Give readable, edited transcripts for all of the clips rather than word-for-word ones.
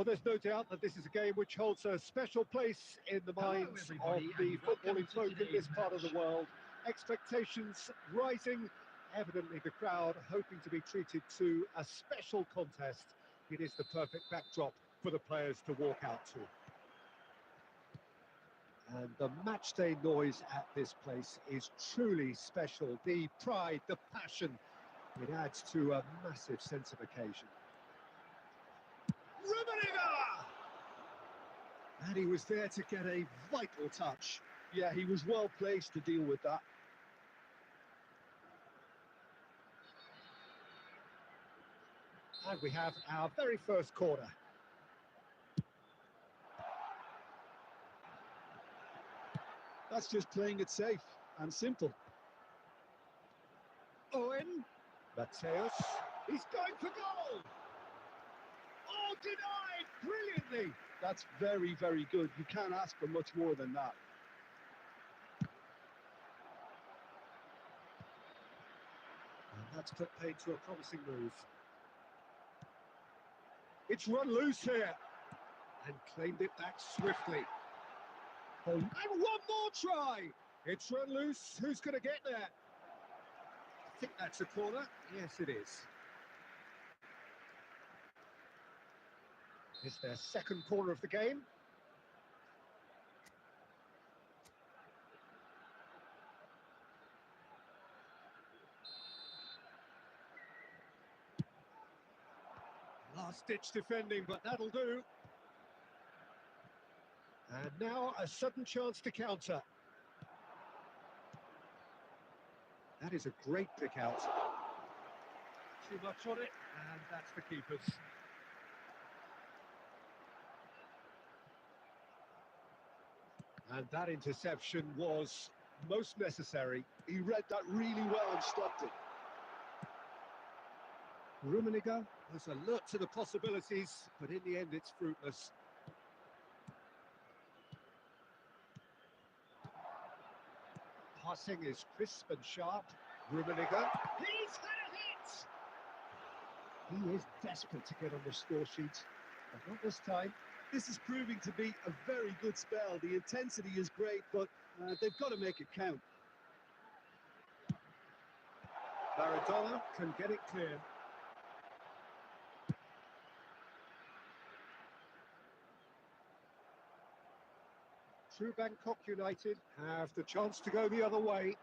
Well, there's no doubt that this is a game which holds a special place in the minds of the footballing folk in this part of the world. Expectations rising, evidently the crowd hoping to be treated to a special contest. It is the perfect backdrop for the players to walk out to. And the matchday noise at this place is truly special. The pride, the passion, it adds to a massive sense of occasion. Rummenigge! And he was there to get a vital touch. Yeah, he was well placed to deal with that. And we have our very first corner. That's just playing it safe and simple. Owen, Mateus, he's going for goal! Oh, denied brilliantly! That's very, very good. You can't ask for much more than that. And that's put paid to a promising move. It's run loose here. And claimed it back swiftly. Oh, and one more try! It's run loose. Who's going to get there? I think that's a corner. Yes, it is. It's their second corner of the game. Last-ditch defending, but that'll do. And now a sudden chance to counter. That is a great pick out. Too much on it, and that's the keeper's. And that interception was most necessary. He read that really well and stopped it. Rummenigge was alert to the possibilities, but in the end it's fruitless. Passing is crisp and sharp. Rummenigge. He's had a hit! He is desperate to get on the score sheet, but not this time. This is proving to be a very good spell. The intensity is great, but they've got to make it count. Maradona can get it clear. True Bangkok United have the chance to go the other way.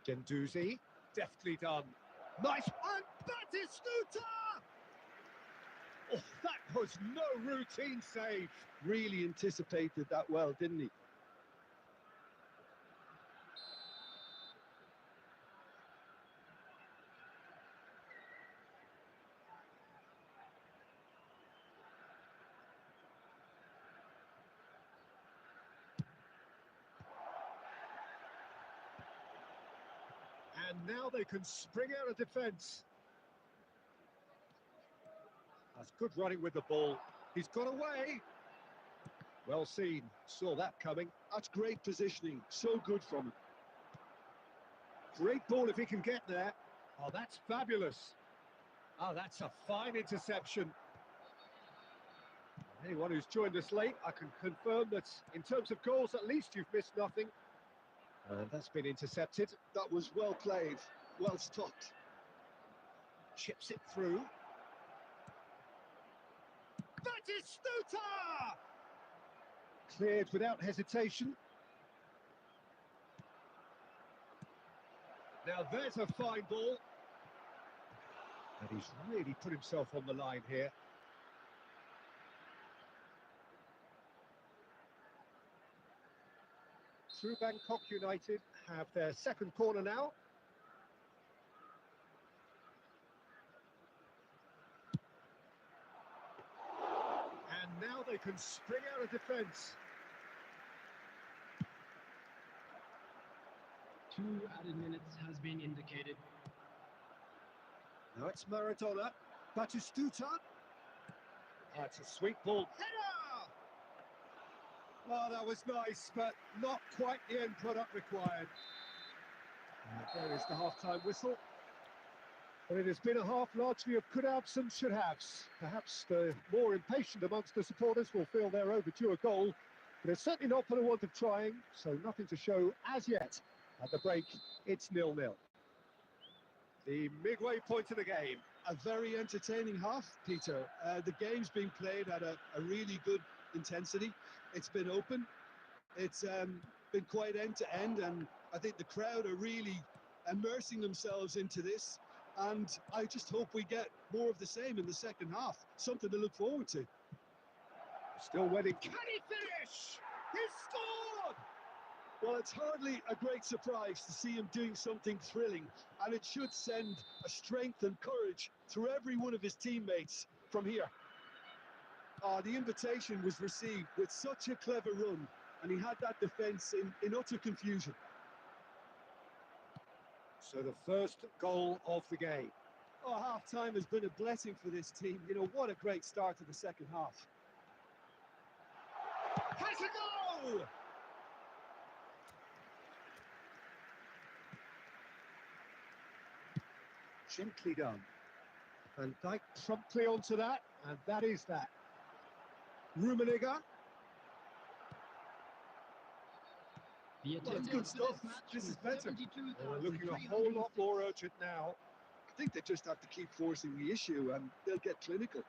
Gendouzi, deftly done. Nice, and Batistuta! Oh, that was no routine save. Really anticipated that well, didn't he? And now they can spring out of defence. That's good running with the ball. He's got away. Well seen. Saw that coming. That's great positioning. So good from him. Great ball if he can get there. Oh, that's fabulous. Oh, that's a fine interception. Anyone who's joined us late, I can confirm that in terms of goals, at least you've missed nothing. That's been intercepted. That was well played, well stopped. Chips it through. Batistuta! Cleared without hesitation. Now there's a fine ball. And he's really put himself on the line here. True Bangkok United have their second corner now. And now they can spring out of defence. 2 added minutes has been indicated. Now it's Maradona. Batistuta. That's a sweet ball. Header! Oh, that was nice, but not quite the end product required. And there is the half-time whistle. Well, it has been a half largely of could-haves and should-haves. Perhaps the more impatient amongst the supporters will feel they're overdue a goal, but it's certainly not for the want of trying, so nothing to show as yet. At the break, it's 0-0. The midway point of the game. A very entertaining half, Peter. The game's been played at a really good intensity. It's been open. It's been quite end-to-end, and I think the crowd are really immersing themselves into this. And I just hope we get more of the same in the second half. Something to look forward to. Still waiting. Can he finish? He scored! Well, it's hardly a great surprise to see him doing something thrilling, and it should send a strength and courage through every one of his teammates from here. The invitation was received with such a clever run, and he had that defence in utter confusion. So the first goal of the game. Oh, half-time has been a blessing for this team. You know, what a great start to the second half. Has a goal! Gently done. Van Dijk promptly onto that, and that is that. Rummenigge. That's good stuff. This is better. They're looking a whole lot more urgent now. I think they just have to keep forcing the issue, and they'll get clinical.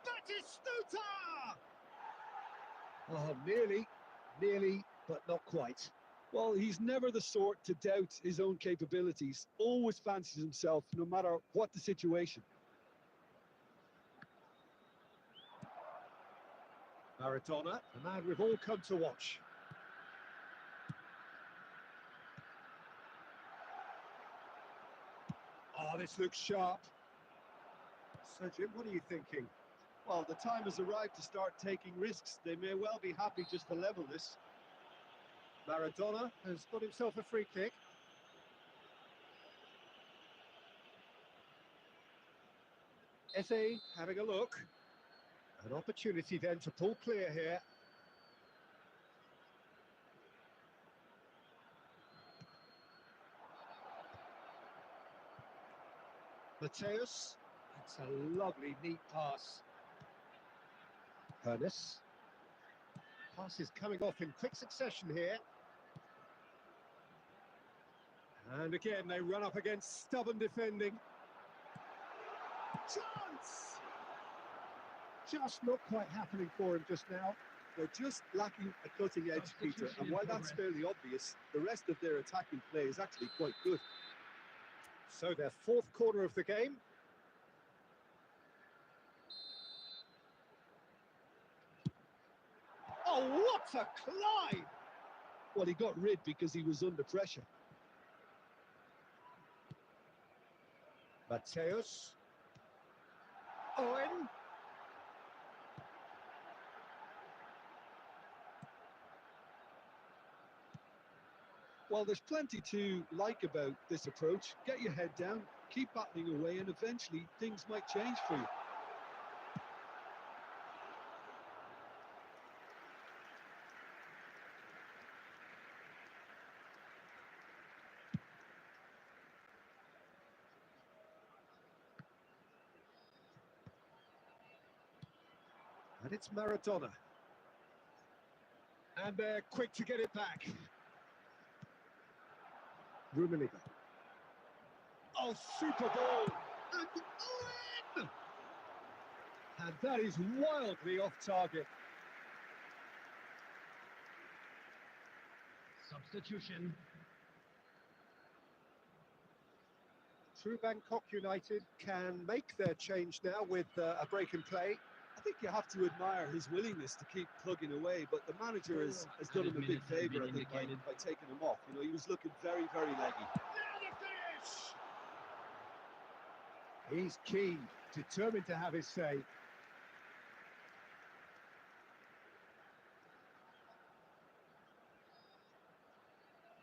That is Stuta! Oh, nearly, but not quite. Well, he's never the sort to doubt his own capabilities. Always fancies himself, no matter what the situation. Maradona, the man we've all come to watch. Oh, this looks sharp. So, Jim, what are you thinking? Well, the time has arrived to start taking risks. They may well be happy just to level this. Maradona has got himself a free kick. Eze having a look. An opportunity then to pull clear here. Mateus. It's a lovely, neat pass. Ernest. Pass is coming off in quick succession here. And again, they run up against stubborn defending. Chance! Just not quite happening for him just now. They're just lacking a cutting edge, Peter. And while that's fairly obvious, the rest of their attacking play is actually quite good. So their fourth quarter of the game. Oh, what a climb! Well, he got rid because he was under pressure. Mateus. Owen. Well, there's plenty to like about this approach. Get your head down, keep battling away, and eventually things might change for you. And it's Maradona. And they're quick to get it back. Rummenigge. Oh, super ball! And Owen! And that is wildly off target. Substitution. True Bangkok United can make their change now with a break in play. I think you have to admire his willingness to keep plugging away, but the manager has done him a big favour, I think, by taking him off. You know, he was looking very, very leggy. He's keen, determined to have his say.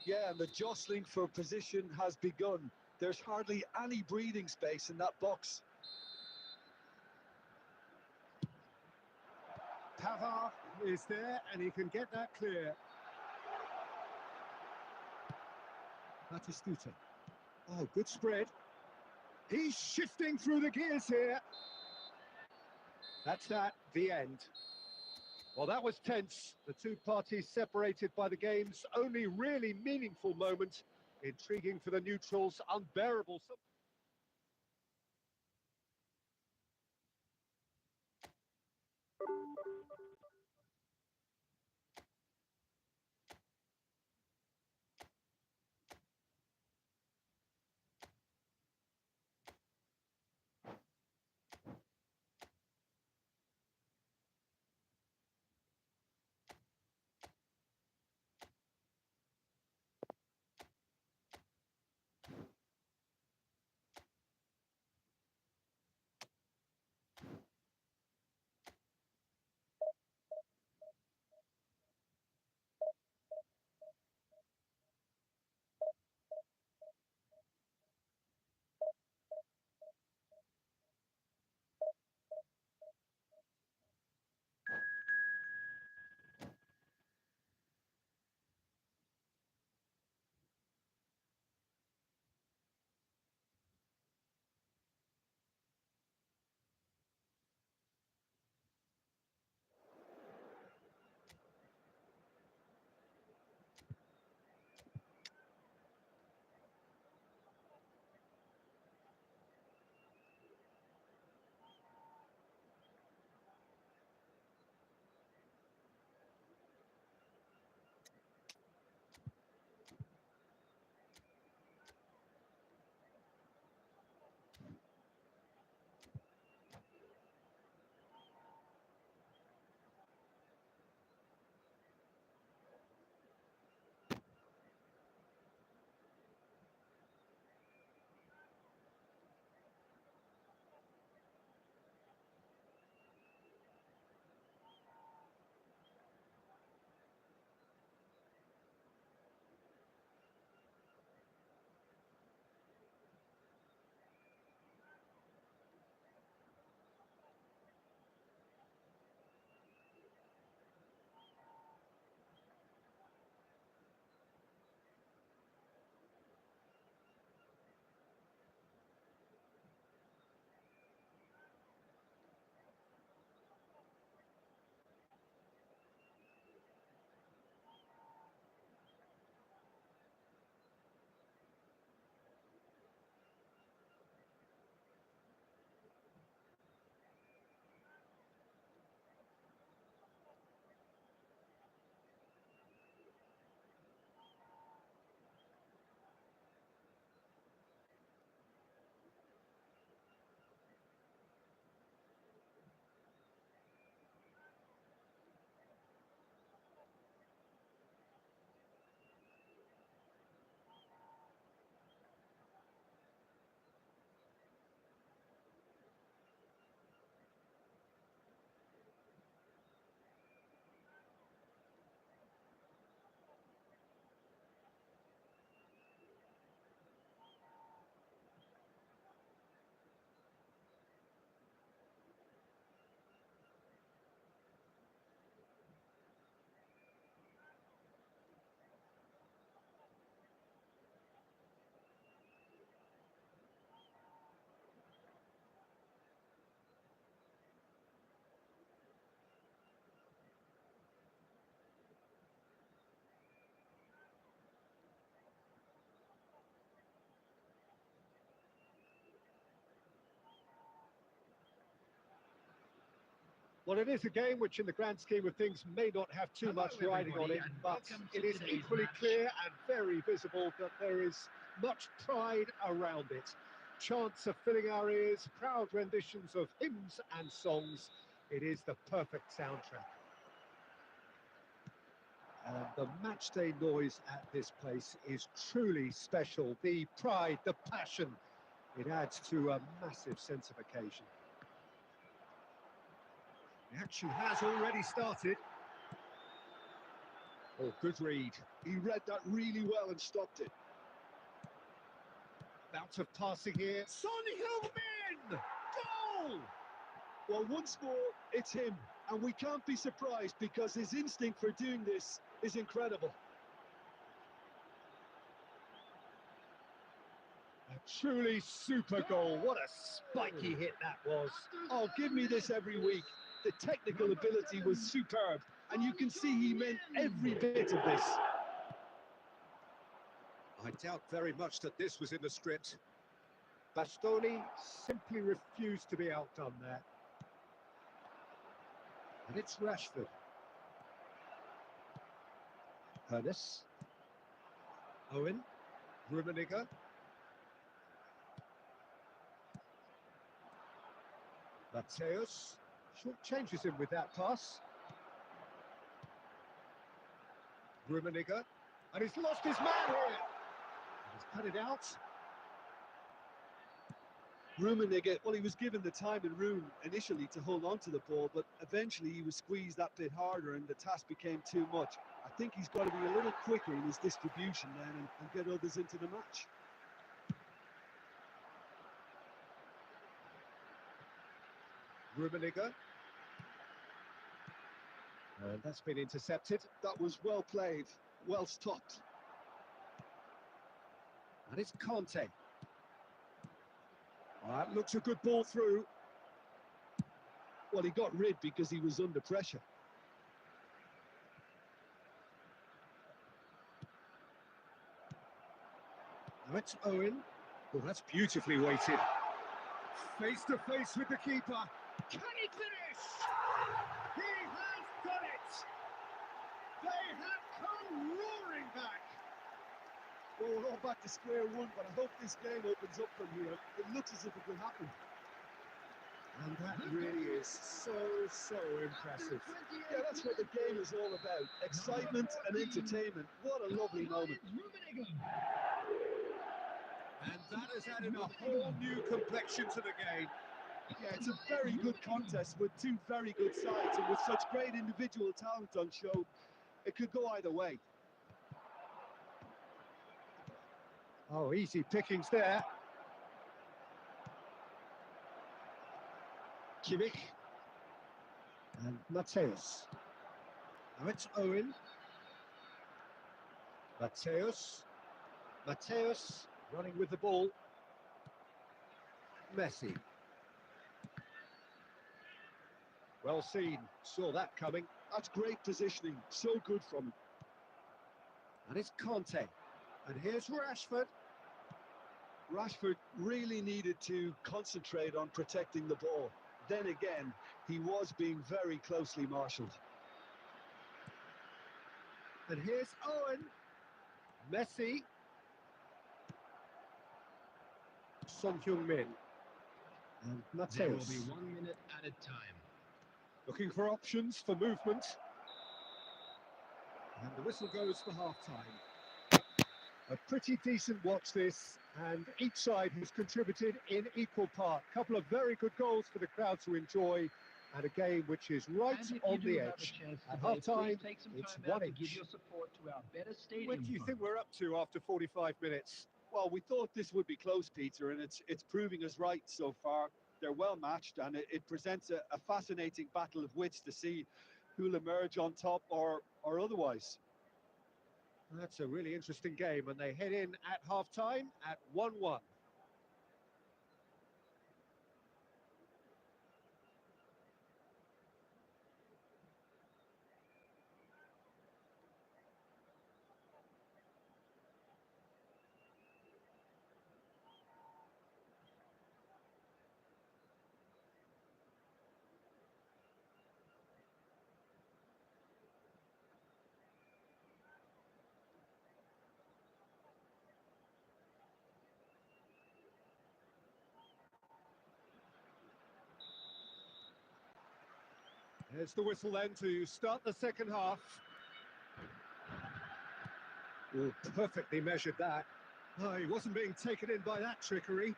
Yeah, and the jostling for position has begun. There's hardly any breathing space in that box. Pavard is there, and he can get that clear. Batistuta. Oh, good spread. He's shifting through the gears here. That's the end. Well, that was tense. The two parties separated by the game's only really meaningful moment. Intriguing for the neutrals, unbearable. Well, it is a game which, in the grand scheme of things, may not have too much riding on it, but it is equally clear and very visible that there is much pride around it. Chants are filling our ears, proud renditions of hymns and songs. It is the perfect soundtrack. And the matchday noise at this place is truly special. The pride, the passion, it adds to a massive sense of occasion. The action has already started. Oh, good read. He read that really well and stopped it. Bout of passing here. Son Heung-min! Goal! Well, once more, it's him. And we can't be surprised because his instinct for doing this is incredible. Truly super goal. What a spiky hit that was. Oh, give me this every week. The technical ability was superb, and you can see he meant every bit of this. I doubt very much that this was in the script. Bastoni simply refused to be outdone there. And it's Rashford. Ernest. Owen. Rummenigge. Mateus short changes him with that pass. Rummenigge, and he's lost his man here. He's cut it out. Rummenigge, well, he was given the time and room initially to hold on to the ball, but eventually he was squeezed that bit harder and the task became too much. I think he's got to be a little quicker in his distribution then and get others into the match. Rummenigge. And that's been intercepted. That was well played, well stopped. And it's Conte. That looks a good ball through. Well, he got rid because he was under pressure. Now it's Owen. Well, that's beautifully weighted. Face to face with the keeper. Can he finish? He has done it! They have come roaring back. Well, we're all back to square one, but I hope this game opens up from here. It looks as if it will happen. And that really is so impressive. Yeah, that's what the game is all about. Excitement and entertainment. What a lovely moment. And that has added a whole new complexion to the game. Yeah, it's a very good contest with two very good sides, and with such great individual talent on show, it could go either way. Oh, easy pickings there. Kimmich. And Mateus. Now it's Owen. Mateus. Mateus running with the ball. Messi. Well seen. Saw that coming. That's great positioning. So good from him. And it's Conte. And here's Rashford. Rashford really needed to concentrate on protecting the ball. Then again, he was being very closely marshalled. And here's Owen. Messi. Son Heung-min. And Mateus. There will be 1 minute at a time. Looking for options for movement. And the whistle goes for half-time. A pretty decent watch this, and each side has contributed in equal part. A couple of very good goals for the crowd to enjoy, and a game which is right on the edge. At half-time, it's 1-1. What do you think we're up to after 45 minutes? Well, we thought this would be close, Peter, and it's proving us right so far. They're well matched, and it presents a fascinating battle of wits to see who'll emerge on top or otherwise. That's a really interesting game, and they head in at half-time at 1-1. There's the whistle then to start the second half. Oh, perfectly measured that. Oh, he wasn't being taken in by that trickery.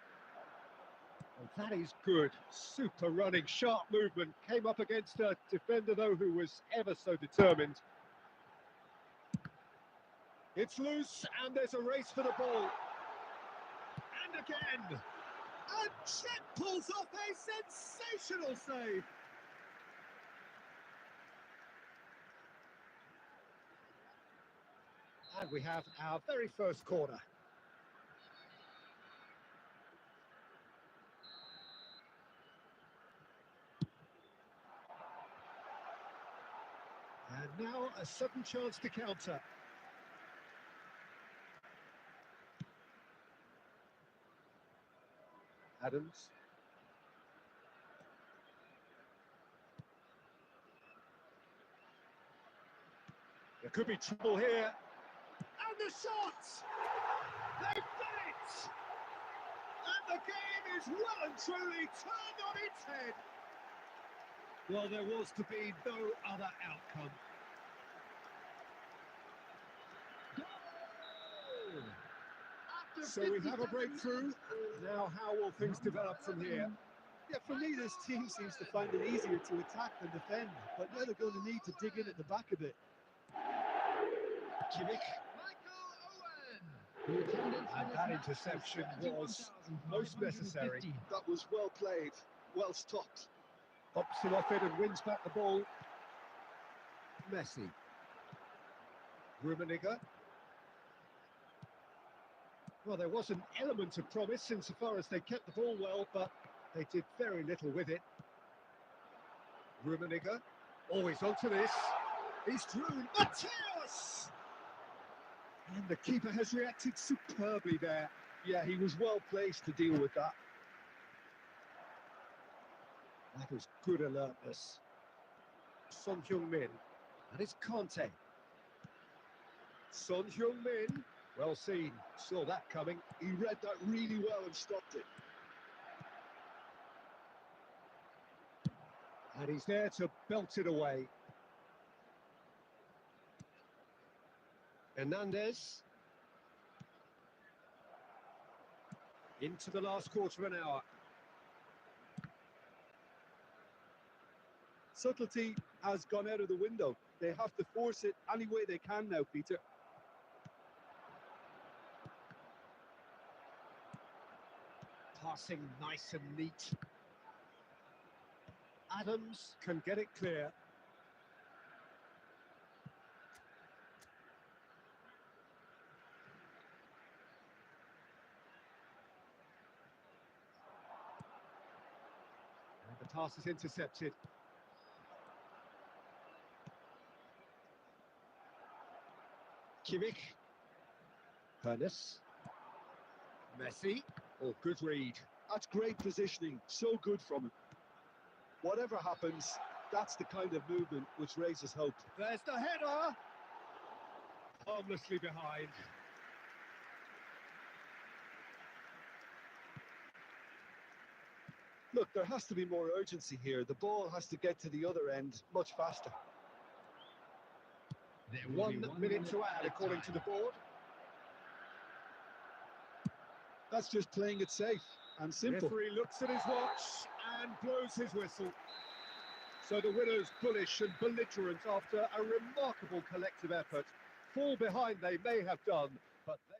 And that is good. Super running, sharp movement. Came up against a defender, though, who was ever so determined. It's loose, and there's a race for the ball. And again. And Chet pulls off a sensational save. And we have our very first corner. And now a sudden chance to counter. Adams. There could be trouble here. And the shots! They've done it! And the game is well and truly turned on its head. Well, there was to be no other outcome. So we have a breakthrough. Now how will things develop from here? Yeah, for me, this team seems to find it easier to attack than defend, but now they're going to need to dig in at the back a bit. Kimmich. And that interception was most necessary. That was well played, well stopped. Hops him off it and wins back the ball. Messi. Rummenigge. Well, there was an element of promise insofar as they kept the ball well, but they did very little with it. Rummenigge. Always onto this. He's through. Matthias! And the keeper has reacted superbly there. Yeah, he was well placed to deal with that. That was good alertness. Son Heung-min. And it's Conte. Son Heung-min. Well seen. Saw that coming. He read that really well and stopped it. And he's there to belt it away. Hernandez. Into the last quarter of an hour. Subtlety has gone out of the window. They have to force it any way they can now, Peter. Passing nice and neat. Adams can get it clear. And the pass is intercepted. Kimmich. Pernis. Messi. Oh, good read. That's great positioning, so good from him. Whatever happens, that's the kind of movement which raises hope. There's the header. Harmlessly behind. Look, there has to be more urgency here. The ball has to get to the other end much faster. 1 minute to add, according to the board. That's just playing it safe and simple. Referee looks at his watch and blows his whistle. So the winners, bullish and belligerent after a remarkable collective effort. Fall behind they may have done, but they...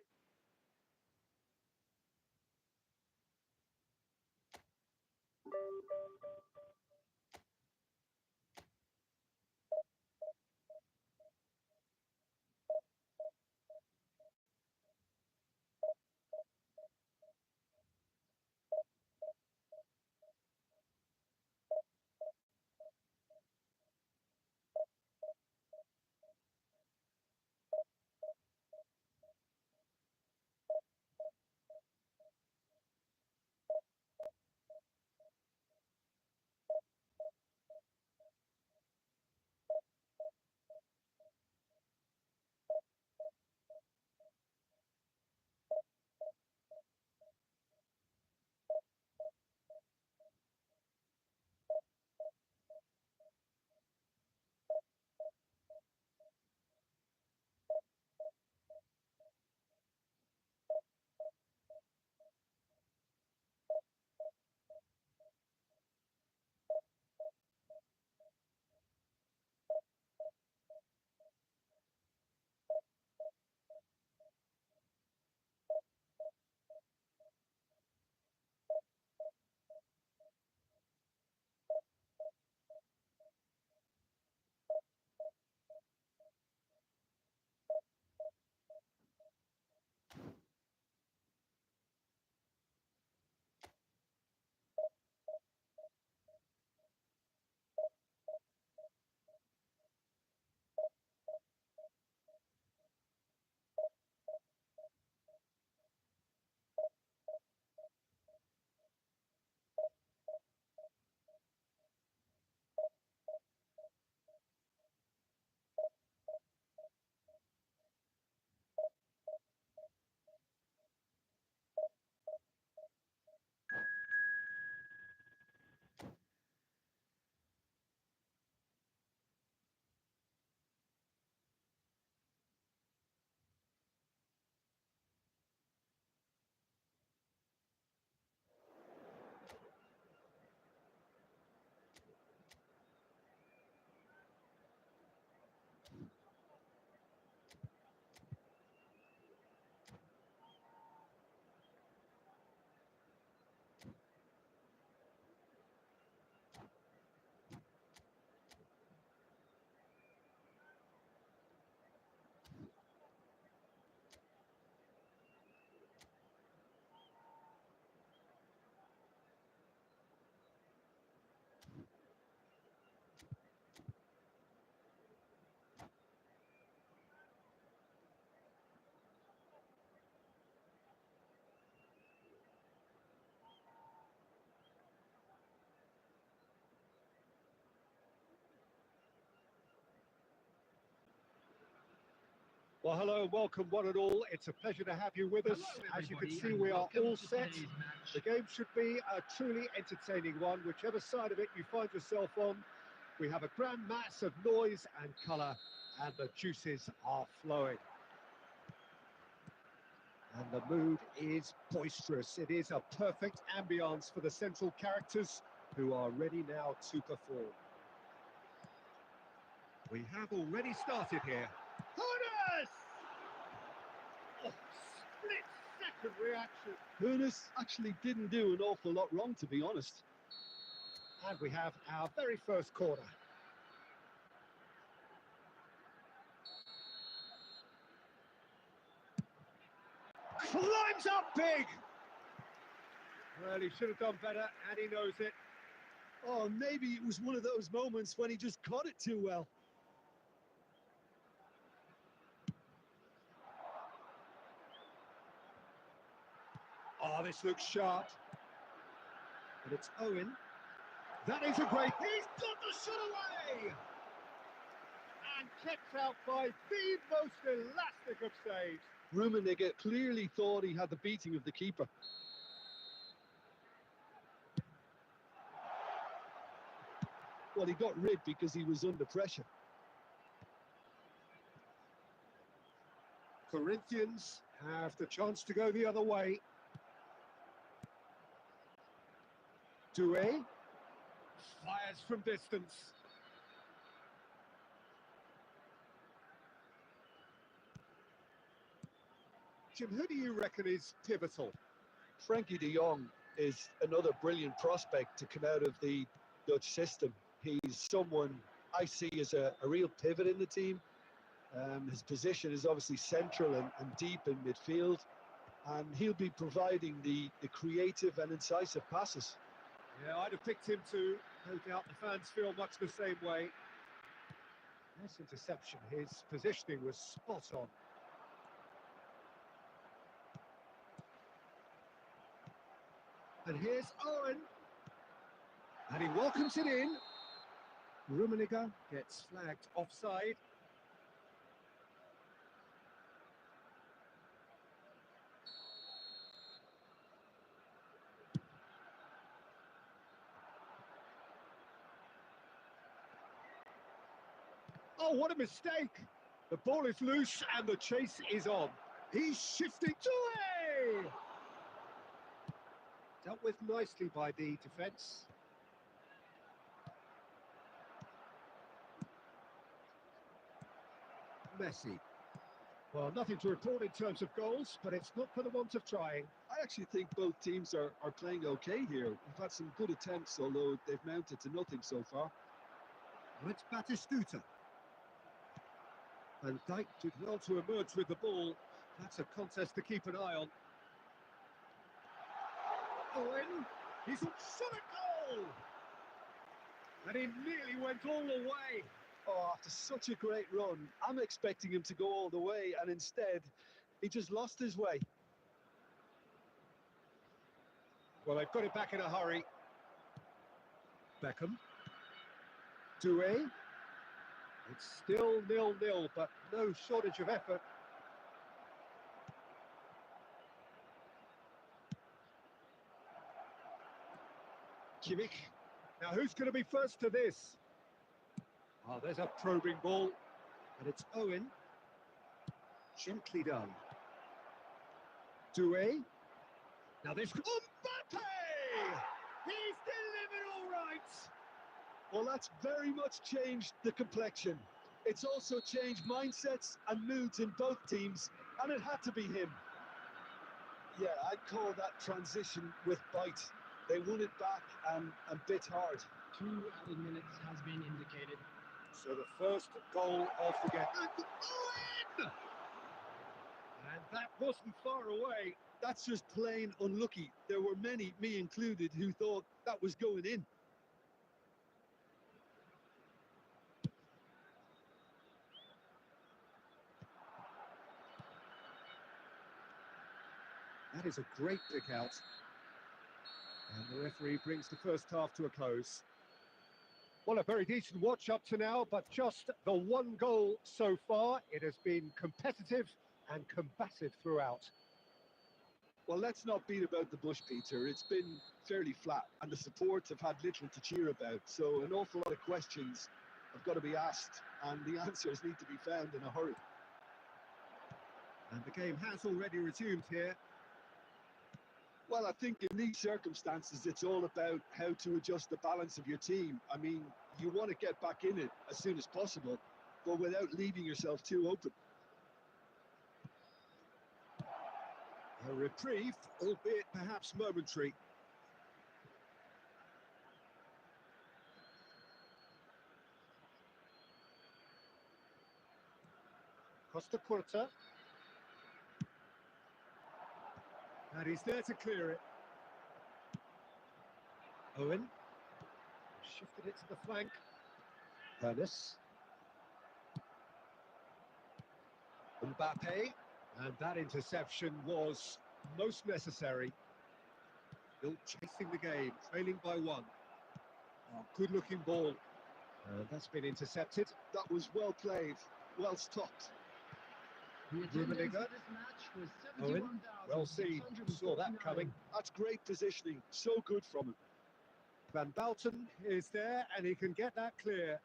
Well, hello and welcome one and all. It's a pleasure to have you with us. As you can see, we are all set. The game should be a truly entertaining one, whichever side of it you find yourself on. We have a grand mass of noise and colour, and the juices are flowing. And the mood is boisterous. It is a perfect ambience for the central characters who are ready now to perform. We have already started here. Hooness! Oh, split-second reaction. Hooness actually didn't do an awful lot wrong, to be honest. And we have our very first corner. Climbs up big! Well, he should have done better, and he knows it. Oh, maybe it was one of those moments when he just caught it too well. Oh, this looks sharp. And it's Owen. That is a great... He's got the shot away! And kept out by the most elastic of saves. Rummenigge clearly thought he had the beating of the keeper. Well, he got rid because he was under pressure. Corinthians have the chance to go the other way. Doué fires from distance. Jim, who do you reckon is pivotal? Frankie de Jong is another brilliant prospect to come out of the Dutch system. He's someone I see as a real pivot in the team. His position is obviously central and deep in midfield, and he'll be providing the creative and incisive passes. Yeah, I'd have picked him too. No doubt the fans feel much the same way. Nice interception. His positioning was spot on. And here's Owen. And he welcomes it in. Rummenigge gets flagged offside. Oh, what a mistake! The ball is loose and the chase is on. He's shifting to it! Dealt with nicely by the defence. Messi. Well, nothing to report in terms of goals, but it's not for the want of trying. I actually think both teams are playing okay here. We've had some good attempts, although they've mounted to nothing so far. Well, it's Batistuta. And Dijk did well to emerge with the ball. That's a contest to keep an eye on. Owen, he's a shot at goal! And he nearly went all the way. Oh, after such a great run, I'm expecting him to go all the way, and instead, he just lost his way. Well, they've got it back in a hurry. Beckham. Doué. It's still 0-0, but no shortage of effort. Kimmich. Now, who's going to be first to this? Oh, there's a probing ball. And it's Owen. Gently done. Doué. Now this... Mbappe! He's delivered all right! Well, that's very much changed the complexion. It's also changed mindsets and moods in both teams, and it had to be him. Yeah, I'd call that transition with bite. They won it back and bit hard. 2 added minutes has been indicated. So the first goal of the game. And Owen! And that wasn't far away. That's just plain unlucky. There were many, me included, who thought that was going in. That is a great pick out. And the referee brings the first half to a close. Well, a very decent watch up to now, but just the one goal so far. It has been competitive and combative throughout. Well, let's not beat about the bush, Peter. It's been fairly flat, and the supports have had little to cheer about. So an awful lot of questions have got to be asked, and the answers need to be found in a hurry. And the game has already resumed here. Well, I think in these circumstances, it's all about how to adjust the balance of your team. I mean, you want to get back in it as soon as possible, but without leaving yourself too open. A reprieve, albeit perhaps momentary. Costa Curta. And he's there to clear it. Owen. Shifted it to the flank. Ernest. Mbappe. And that interception was most necessary. Still chasing the game, trailing by one. Oh, good-looking ball. And that's been intercepted. That was well played, well stopped. The attendance for this match was Owen, well seen, saw that coming. That's great positioning, so good from him. Van Balten is there and he can get that clear.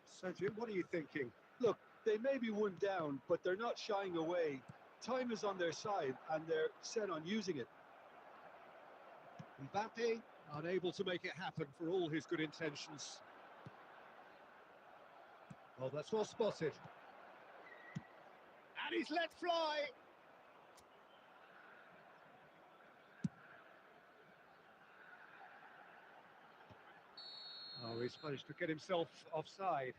So Jim, what are you thinking? Look, they may be one down, but they're not shying away. Time is on their side and they're set on using it. Mbappe unable to make it happen for all his good intentions. Oh, that's well spotted. And he's let fly. Oh, he's managed to get himself offside.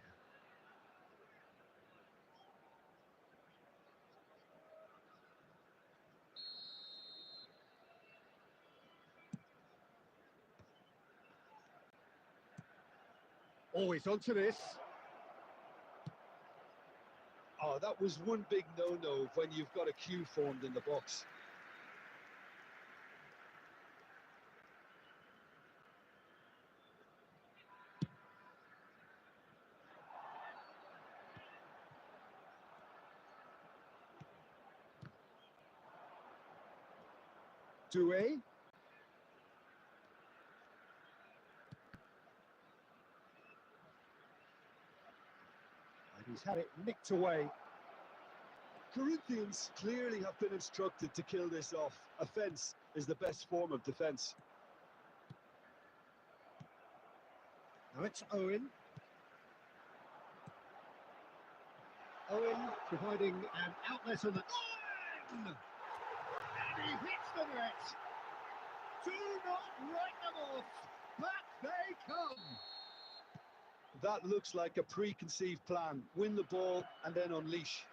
Always onto this. Oh, that was one big no-no when you've got a queue formed in the box. Doué. And he's had it nicked away. Corinthians clearly have been instructed to kill this off. Offence is the best form of defence. Now it's Owen. Owen providing an outlet on the... Owen! And he hits the net. Do not write them off. Back they come. That looks like a preconceived plan. Win the ball and then unleash.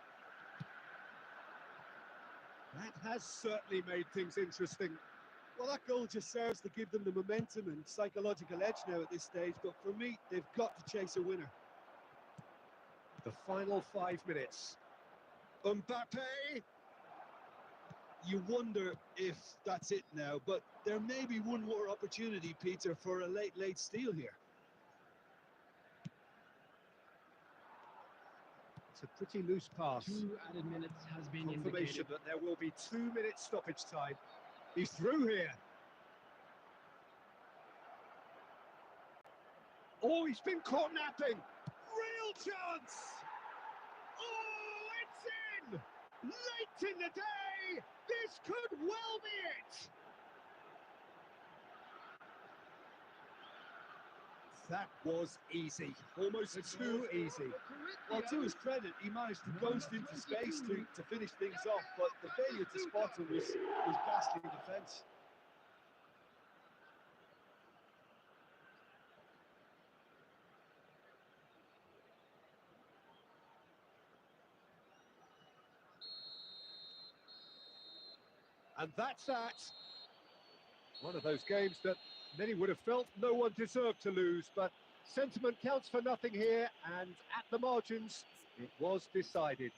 That has certainly made things interesting. Well, that goal just serves to give them the momentum and psychological edge now at this stage, but for me, they've got to chase a winner. The final 5 minutes. Mbappe! You wonder if that's it now, but there may be one more opportunity, Peter, for a late steal here. It's a pretty loose pass. 2 added minutes has been Confirmation indicated. that there will be 2 minutes stoppage time. He's through here. Oh, he's been caught napping. Real chance. Oh, it's in. Late in the day. This could well be it. That was easy. Almost too easy. Well, to his credit, he managed to ghost into space to finish things off, but the failure to spot him was ghastly defence. And that's that. One of those games that many would have felt no one deserved to lose, but sentiment counts for nothing here, and at the margins, it was decided.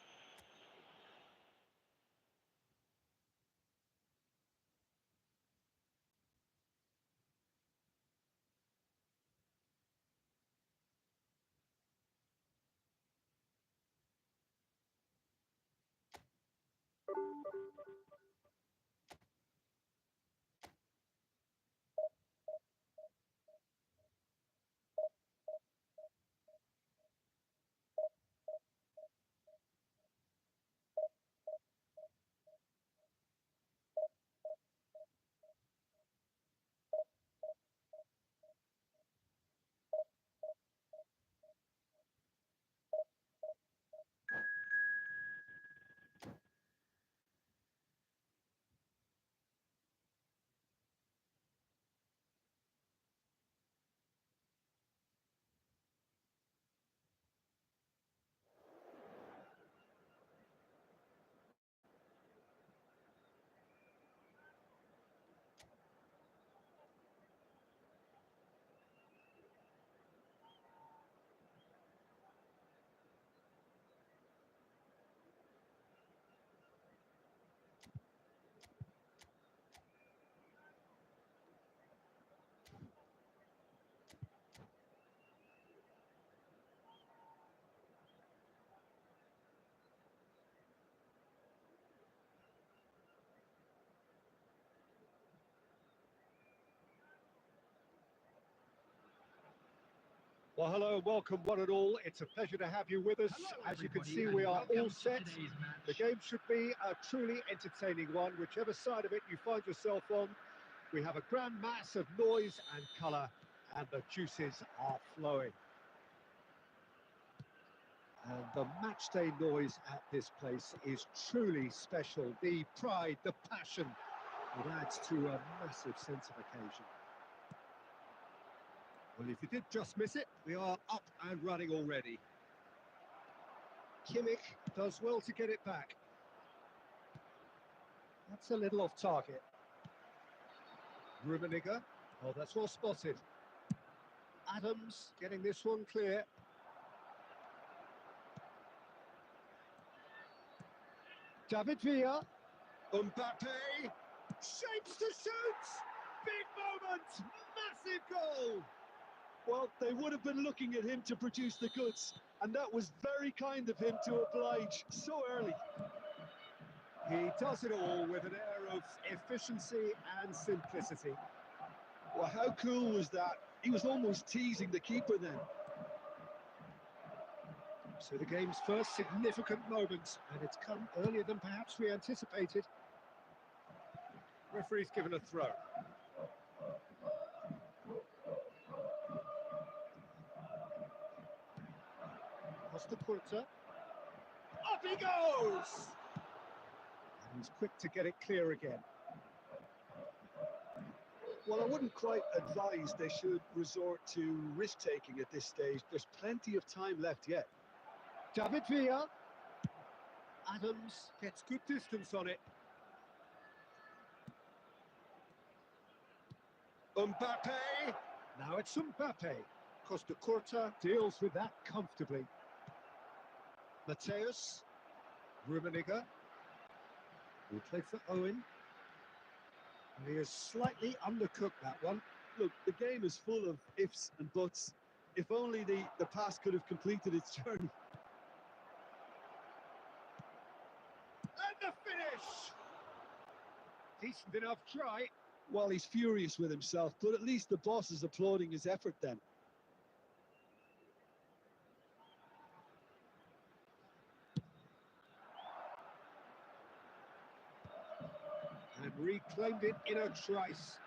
Well, hello and welcome one and all. It's a pleasure to have you with us. Hello, As you can everybody, see, and we are welcome all to set. today's match. The game should be a truly entertaining one, whichever side of it you find yourself on. We have a grand mass of noise and colour, and the juices are flowing. And the matchday noise at this place is truly special. The pride, the passion, it adds to a massive sense of occasion. Well, if you did just miss it, we are up and running already. Kimmich does well to get it back. That's a little off target. Rummenigge, oh, that's well spotted. Adams getting this one clear. David Villa. Mbappe shapes to shoot. Big moment, massive goal. Well, they would have been looking at him to produce the goods, and that was very kind of him to oblige so early. He does it all with an air of efficiency and simplicity. Well, how cool was that? He was almost teasing the keeper then. So the game's first significant moment, and it's come earlier than perhaps we anticipated. Referee's given a throw. Costa Curta. Up he goes! And he's quick to get it clear again. Well, I wouldn't quite advise they should resort to risk-taking at this stage. There's plenty of time left yet. David Villa. Adams gets good distance on it. Mbappe. Now it's Mbappe. Costa Curta deals with that comfortably. Mateus. Rummenigge. Will play for Owen. And he has slightly undercooked that one. Look, the game is full of ifs and buts. If only the pass could have completed its journey. And the finish! Decent enough try. Well, he's furious with himself, but at least the boss is applauding his effort then. And reclaimed it in a trice.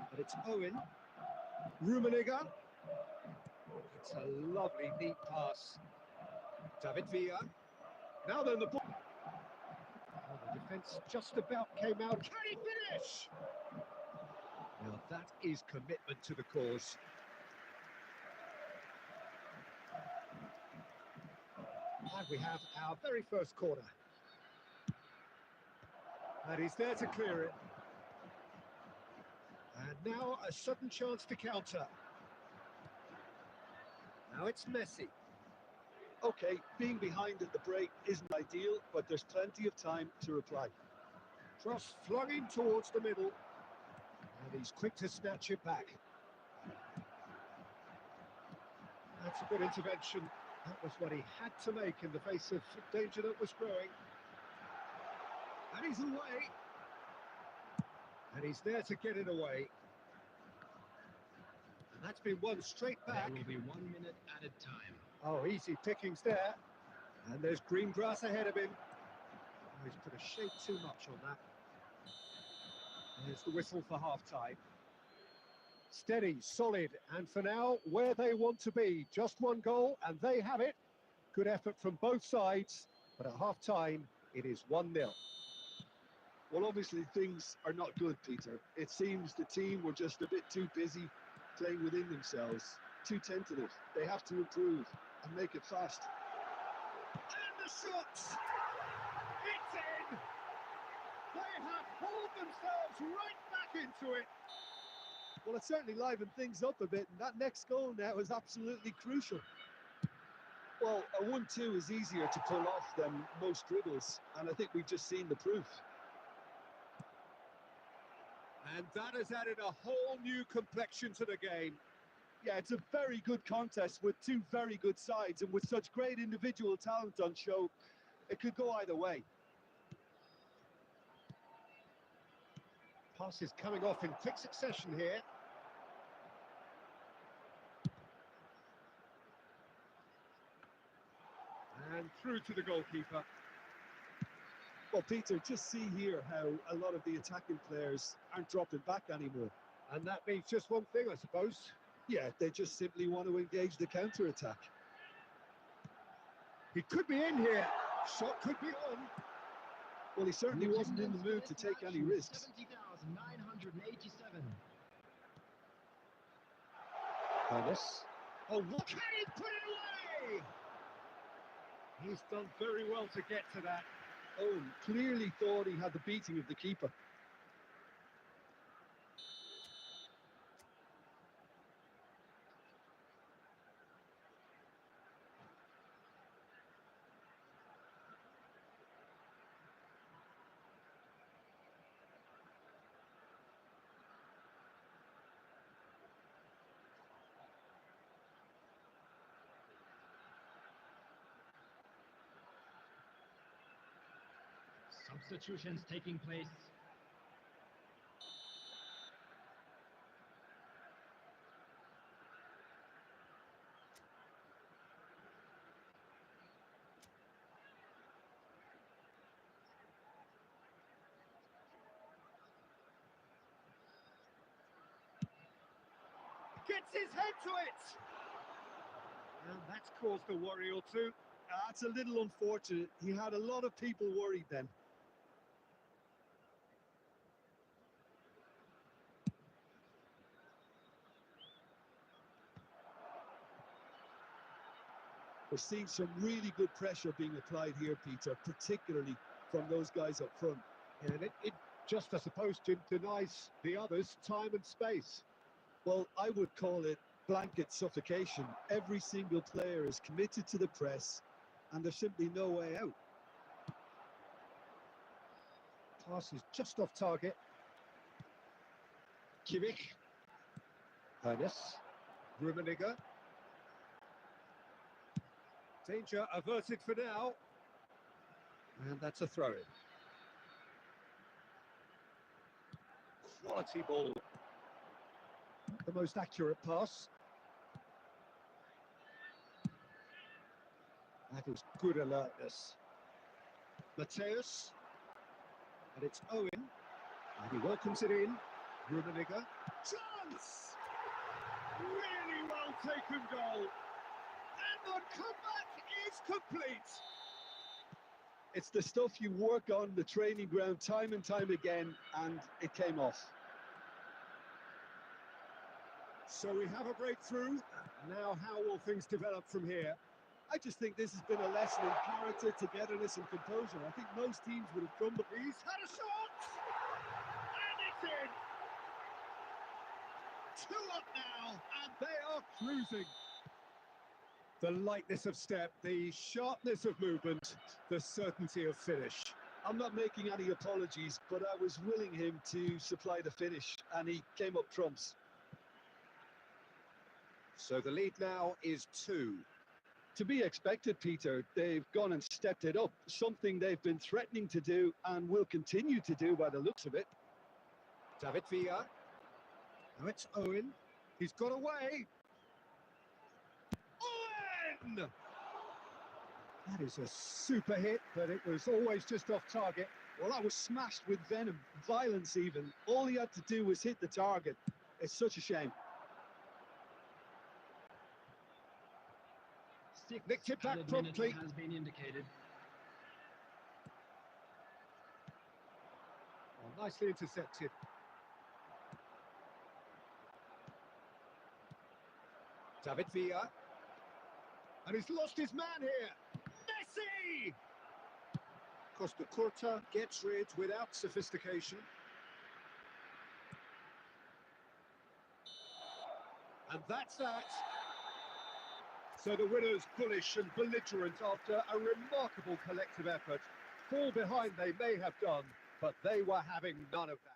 But it's Owen. Rummenigge. It's a lovely, neat pass. David Villa. Now then, the ball. Oh, the defence just about came out. Can he finish? Now that is commitment to the cause. And we have our very first corner. And he's there to clear it. And now a sudden chance to counter. Now it's Messi. Okay, being behind at the break isn't ideal, but there's plenty of time to reply. Cross flung in towards the middle. And he's quick to snatch it back. That's a good intervention. That was what he had to make in the face of danger that was growing. And he's away. And he's there to get it away. And that's been won straight back. There will be 1 minute added time. Oh, easy pickings there. And there's green grass ahead of him. Oh, he's put a shade too much on that. There's the whistle for half-time. Steady, solid, and for now, where they want to be. Just one goal, and they have it. Good effort from both sides, but at half-time, it is 1-0. Well, obviously things are not good, Peter. It seems the team were just a bit too busy playing within themselves, too tentative. They have to improve and make it fast. And the shot! It's in! They have hauled themselves right back into it. Well, it certainly livened things up a bit, and that next goal now is absolutely crucial. Well, a 1-2 is easier to pull off than most dribbles, and I think we've just seen the proof. And that has added a whole new complexion to the game. Yeah, it's a very good contest with two very good sides, and with such great individual talent on show, it could go either way. Passes coming off in quick succession here. And through to the goalkeeper. Well, Peter, just see here how a lot of the attacking players aren't dropping back anymore. And that means just one thing, I suppose. Yeah, they just simply want to engage the counter-attack. He could be in here. Shot could be on. Well, he certainly wasn't in the mood to take any risks. 70,987. Dennis. Oh, what can he put it away? He's done very well to get to that. Oh, clearly thought he had the beating of the keeper. Substitutions taking place. Gets his head to it. And that's caused a worry or two. That's a little unfortunate. He had a lot of people worried then. We're seeing some really good pressure being applied here, Peter, particularly from those guys up front. And it just, I suppose, denies the others time and space. Well, I would call it blanket suffocation. Every single player is committed to the press, and there's simply no way out. Pass is just off target. Kimmich. Dennis. Rummenigge. Danger averted for now. And that's a throw-in. Quality ball. The most accurate pass. That is good alertness. Mateus. And it's Owen. And he welcomes it in. Rummenigge. Chance! Really well taken goal. And the comeback is complete. It's the stuff you work on the training ground time and time again, and it came off. So we have a breakthrough. Now how will things develop from here? I just think this has been a lesson in character, togetherness and composure. I think most teams would have crumbled. He's had a shot! And it's in! 2 up now, and they are cruising. The lightness of step, the sharpness of movement, the certainty of finish. I'm not making any apologies, but I was willing him to supply the finish, and he came up trumps. So the lead now is 2. To be expected, Peter. They've gone and stepped it up, something they've been threatening to do and will continue to do by the looks of it. David Villa. Now it's Owen. He's got away. Owen! That is a super hit, but it was always just off target. Well, that was smashed with venom, violence even. All he had to do was hit the target. It's such a shame. Nicked it back promptly. Has been indicated. Oh, nicely intercepted. David Villa. And he's lost his man here. Messi! Costa Curta gets rid without sophistication. And that's that. So the winners bullish and belligerent after a remarkable collective effort. Fall behind they may have done, but they were having none of that.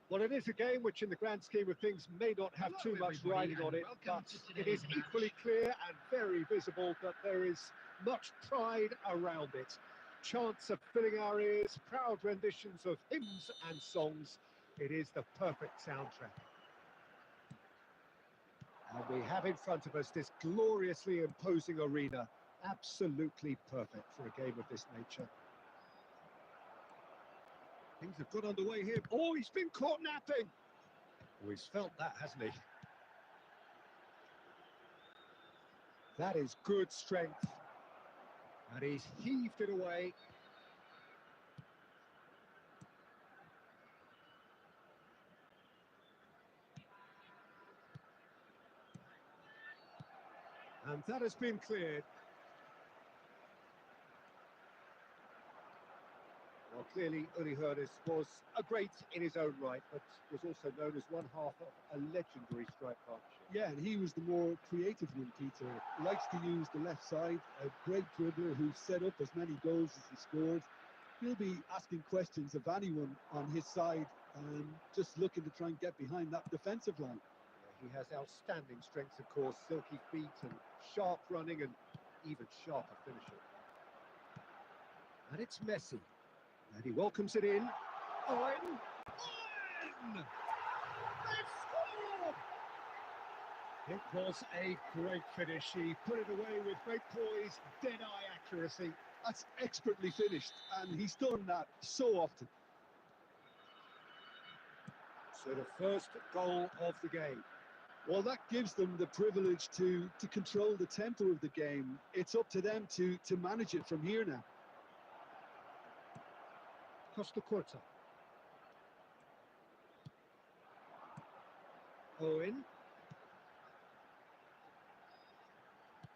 Well, it is a game which, in the grand scheme of things, may not have too much riding on it, but it is equally clear and very visible that there is much pride around it. Chants of filling our ears, proud renditions of hymns and songs. It is the perfect soundtrack. And we have in front of us this gloriously imposing arena. Absolutely perfect for a game of this nature. Things have got underway here. Oh, he's been caught napping. Oh, he's felt that, hasn't he? That is good strength. And he's heaved it away. And that has been cleared. Well, clearly, Uli Hoeneß was a great in his own right, but was also known as one half of a legendary strike partnership. Yeah, and he was the more creative one, Peter. Likes to use the left side, a great dribbler who set up as many goals as he scored. He'll be asking questions of anyone on his side, just looking to try and get behind that defensive line. Yeah, he has outstanding strengths, of course, silky feet and sharp running and even sharper finishing. And it's Messi. And he welcomes it in. Owen! They've scored! It was a great finish. He put it away with great poise, dead-eye accuracy. That's expertly finished, and he's done that so often. So the first goal of the game. Well, that gives them the privilege to control the tempo of the game. It's up to them to manage it from here now. Costa Curta. Owen.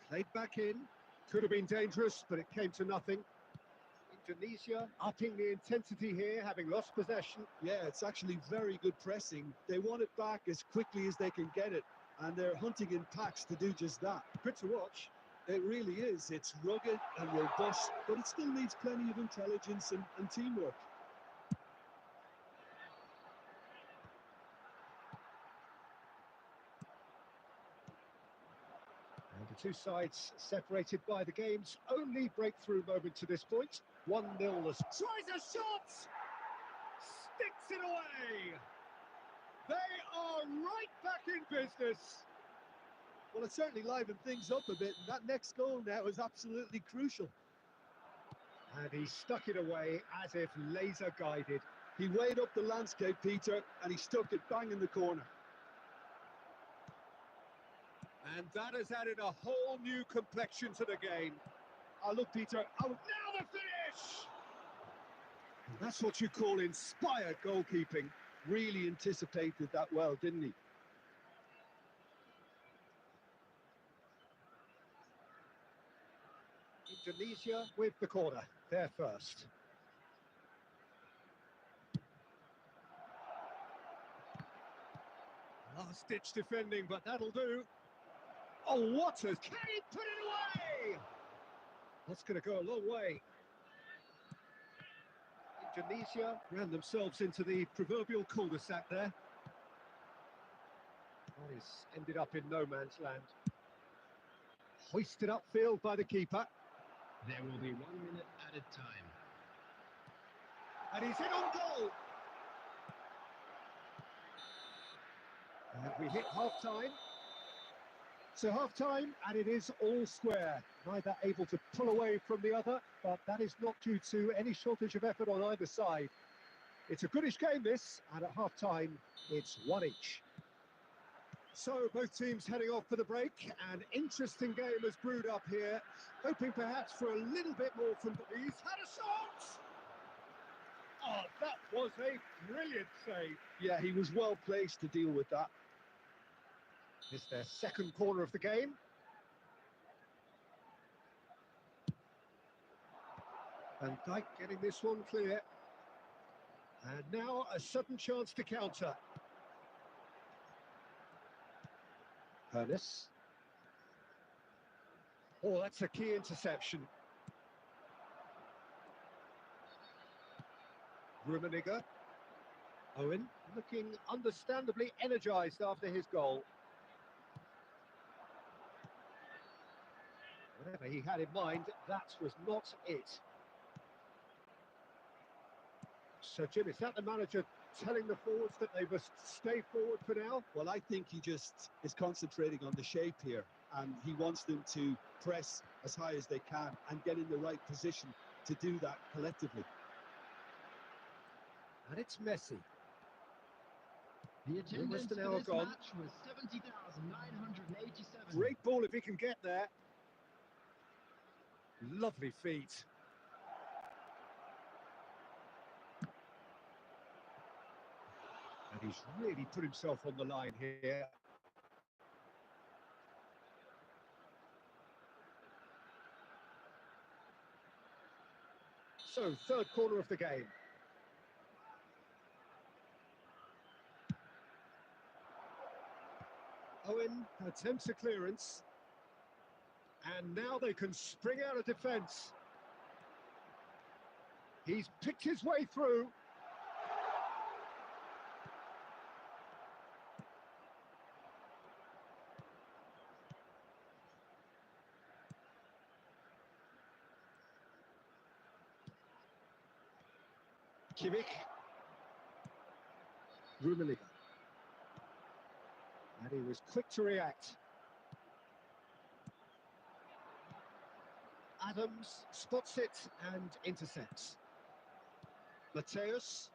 Played back in. Could have been dangerous, but it came to nothing. Indonesia upping the intensity here, having lost possession. Yeah, it's actually very good pressing. They want it back as quickly as they can get it, and they're hunting in packs to do just that. Good to watch. It really is. It's rugged and robust, but it still needs plenty of intelligence and teamwork. And the two sides separated by the game's only breakthrough moment to this point. 1-0. Tries a shot! Sticks it away! They are right back in business. Well, it certainly livened things up a bit, and that next goal now is absolutely crucial. And he stuck it away as if laser guided. He weighed up the landscape, Peter, and he stuck it bang in the corner. And that has added a whole new complexion to the game. Oh, look, Peter. Oh, now the finish! And that's what you call inspired goalkeeping. Really anticipated that well, didn't he? Indonesia with the corner. They're first. Last-ditch defending, but that'll do. Oh, what a... Can he put it away? That's going to go a long way. Indonesia ran themselves into the proverbial cul-de-sac there. That is ended up in no man's land. Hoisted upfield by the keeper. There will be 1 minute added time. And he's in on goal. And we hit half-time. So half-time, and it is all square. Neither able to pull away from the other, but that is not due to any shortage of effort on either side. It's a goodish game, this, and at half-time, it's 1 each. So both teams heading off for the break. An interesting game has brewed up here, hoping perhaps for a little bit more from the... He's had a shot! Oh, that was a brilliant save. Yeah, he was well placed to deal with that. It's their second corner of the game. Van Dijk getting this one clear. And now a sudden chance to counter. Hoeneß. Oh, that's a key interception. Rummenigge. Owen looking understandably energised after his goal. Whatever he had in mind, that was not it. So, Jim, is that the manager telling the forwards that they must stay forward for now? Well, I think he just is concentrating on the shape here, and he wants them to press as high as they can and get in the right position to do that collectively. And it's Messi. The attendance for hour this gone. match was 70,987. Great ball if he can get there. Lovely feet. And he's really put himself on the line here. So, third corner of the game. Owen attempts a clearance. And now they can spring out of defence. He's picked his way through. Kimmich. Rummenigge. And he was quick to react. Adams spots it and intercepts. Mateus.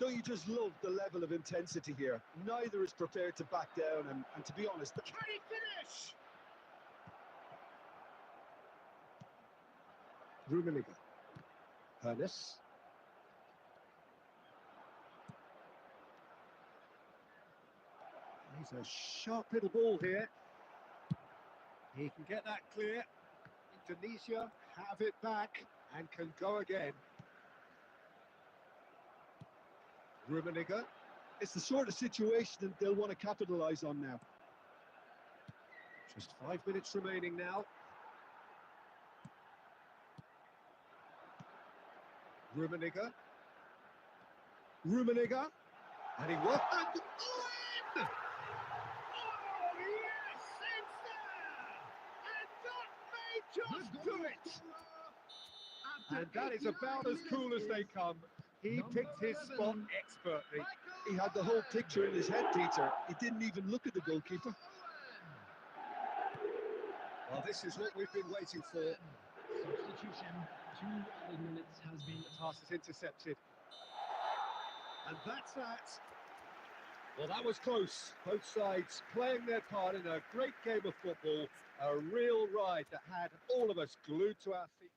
Don't you just love the level of intensity here? Neither is prepared to back down, and to be honest... Can he finish? Rummenigge. Hernes. He's a sharp little ball here. He can get that clear. Indonesia have it back and can go again. Rummenigge. It's the sort of situation that they'll want to capitalise on now. Just 5 minutes remaining now. Rummenigge. Rummenigge. And he worked. And Owen! Oh, yes, it's there! And that may just do it! And that is about as cool as they come. He picked his spot expertly. He had the whole picture in his head, Peter. He didn't even look at the goalkeeper. Well, this is what we've been waiting for. Substitution, 2 added minutes has been... The pass is intercepted. And that's that. Well, that was close. Both sides playing their part in a great game of football. A real ride that had all of us glued to our feet.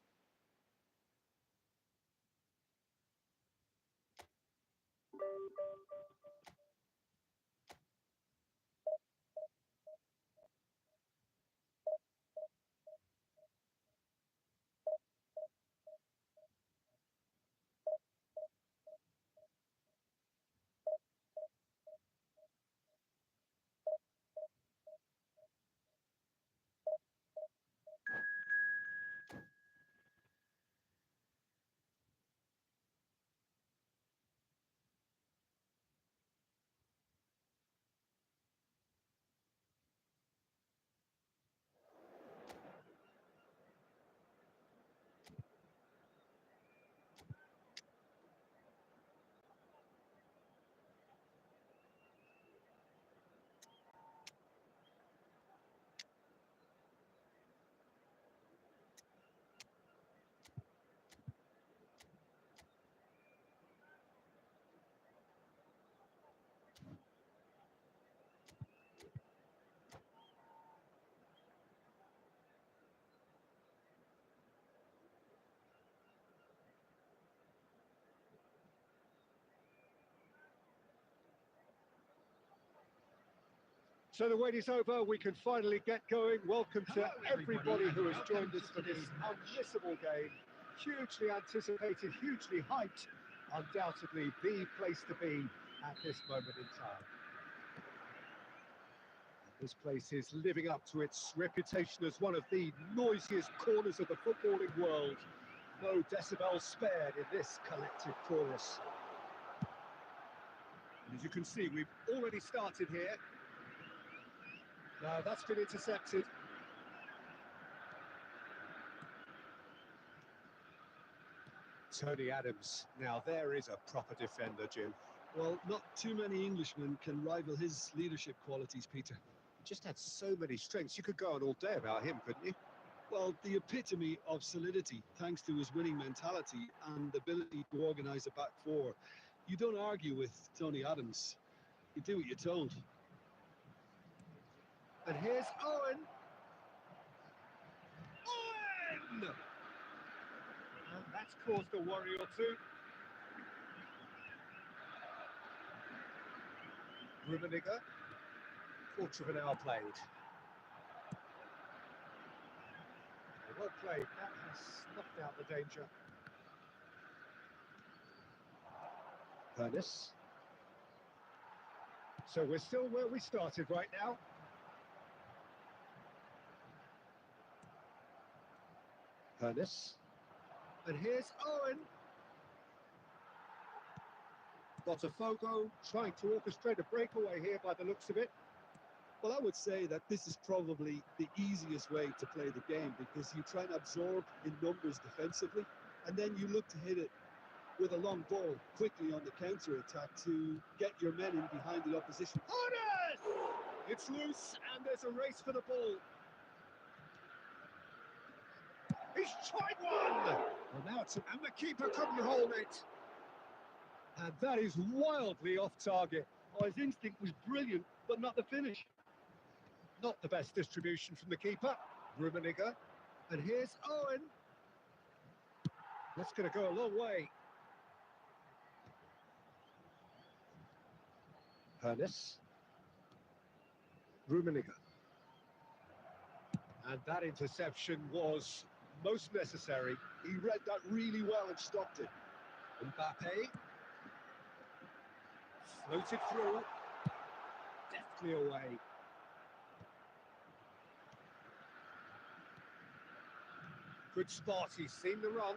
So the wait is over, we can finally get going. Welcome to everybody who has joined us for this unmissable game. Hugely anticipated, hugely hyped, undoubtedly the place to be at this moment in time. This place is living up to its reputation as one of the noisiest corners of the footballing world. No decibels spared in this collective chorus. And as you can see, we've already started here. Now that's been intercepted. Tony Adams. Now there is a proper defender, Jim. Well, not too many Englishmen can rival his leadership qualities, Peter. He just had so many strengths. You could go on all day about him, couldn't you? Well, the epitome of solidity, thanks to his winning mentality and ability to organise a back four. You don't argue with Tony Adams. You do what you're told. And here's Owen. Owen! And that's caused a worry or two. Rummenigge. Quarter of an hour played. Well played. That has snuffed out the danger. Ernest. So we're still where we started right now. Ernest. And here's Owen. Botafogo trying to orchestrate a breakaway here by the looks of it. Well, I would say that this is probably the easiest way to play the game because you try and absorb in numbers defensively and then you look to hit it with a long ball quickly on the counter-attack to get your men in behind the opposition. Ernest! It's loose and there's a race for the ball. He's tried one! Well, now it's... And the keeper couldn't hold it. And that is wildly off target. Oh, his instinct was brilliant, but not the finish. Not the best distribution from the keeper, Rummenigge. And here's Owen. That's going to go a long way. Ernest. Rummenigge. And that interception was most necessary. He read that really well and stopped it. Mbappe. Floated through. Deftly away. Good spot, he's seen the run.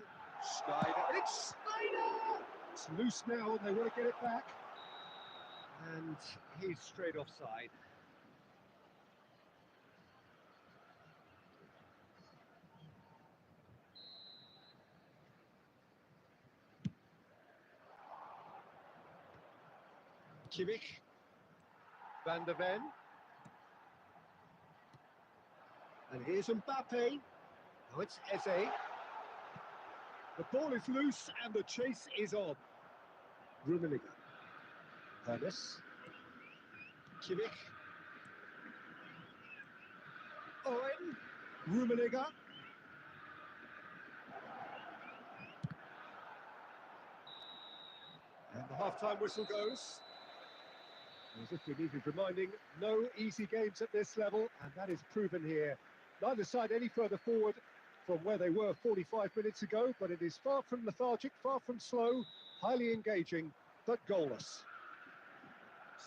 Schneider, it's Schneider! It's loose now, they want to get it back. And he's straight offside. Kimmich. Van der Ven. And here's Mbappe. Now it's Eze. The ball is loose and the chase is on. Rummenigge. Ernest. Kimmich. Owen. Rummenigge. And the half-time whistle goes. As if we needed reminding, no easy games at this level, and that is proven here. Neither side any further forward from where they were 45 minutes ago, but it is far from lethargic, far from slow, highly engaging, but goalless.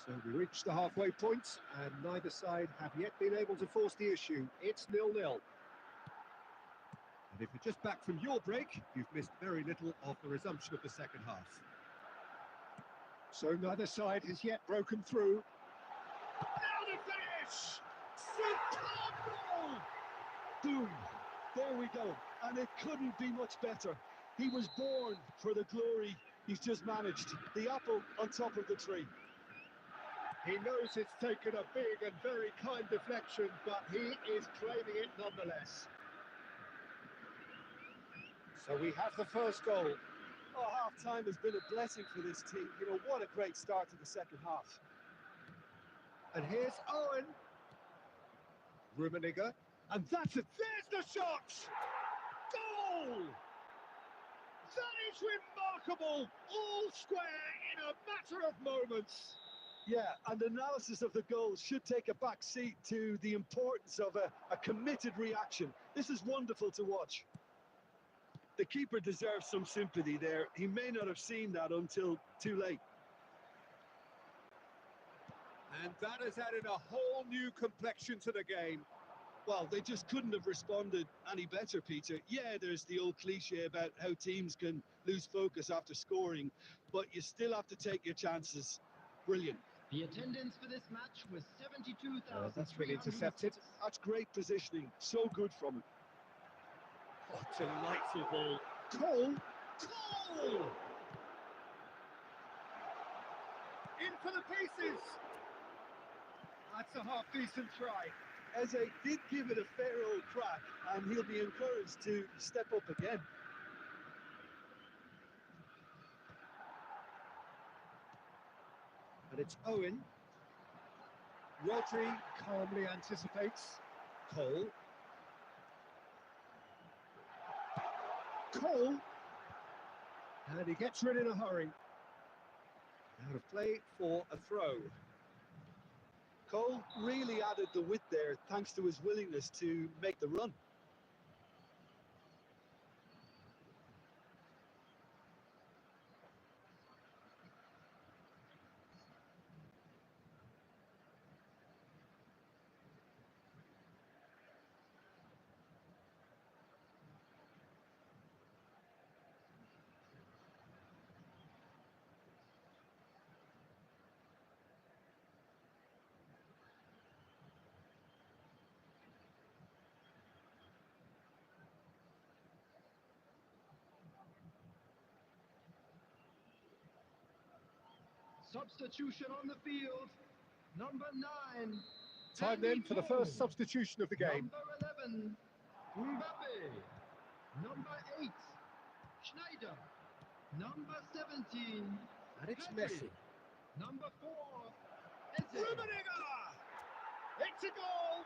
So we reach the halfway point, and neither side have yet been able to force the issue. It's 0-0. And if you're just back from your break, you've missed very little of the resumption of the second half. So neither side has yet broken through. Now the finish! Superb! Boom! There we go. And it couldn't be much better. He was born for the glory he's just managed. The apple on top of the tree. He knows it's taken a big and very kind deflection, but he is claiming it nonetheless. So we have the first goal. Oh, half-time has been a blessing for this team. You know, what a great start to the second half. And here's Owen. Rummenigge. And that's it. There's the shot! Goal! That is remarkable! All square in a matter of moments. Yeah, and analysis of the goal should take a back seat to the importance of a committed reaction. This is wonderful to watch. The keeper deserves some sympathy there. He may not have seen that until too late. And that has added a whole new complexion to the game. Well, they just couldn't have responded any better, Peter. Yeah, there's the old cliche about how teams can lose focus after scoring, but you still have to take your chances. Brilliant. The attendance for this match was 72,000. That's been intercepted. That's great positioning. So good from him. Oh, delightful ball. Cole. Goal! In for the pieces. That's a half-decent try. Eze did give it a fair old crack, and he'll be encouraged to step up again. And it's Owen. Rodri calmly anticipates. Cole. Cole. And he gets rid in a hurry. Out of play for a throw. Cole really added the width there thanks to his willingness to make the run. Substitution on the field. Number 9. Time then for the first substitution of the game. Number 11. Mbappe. Number 8. Schneider. Number 17. And it's Pedri. Messi. Number 4. Eze. Rummenigge! It's a goal!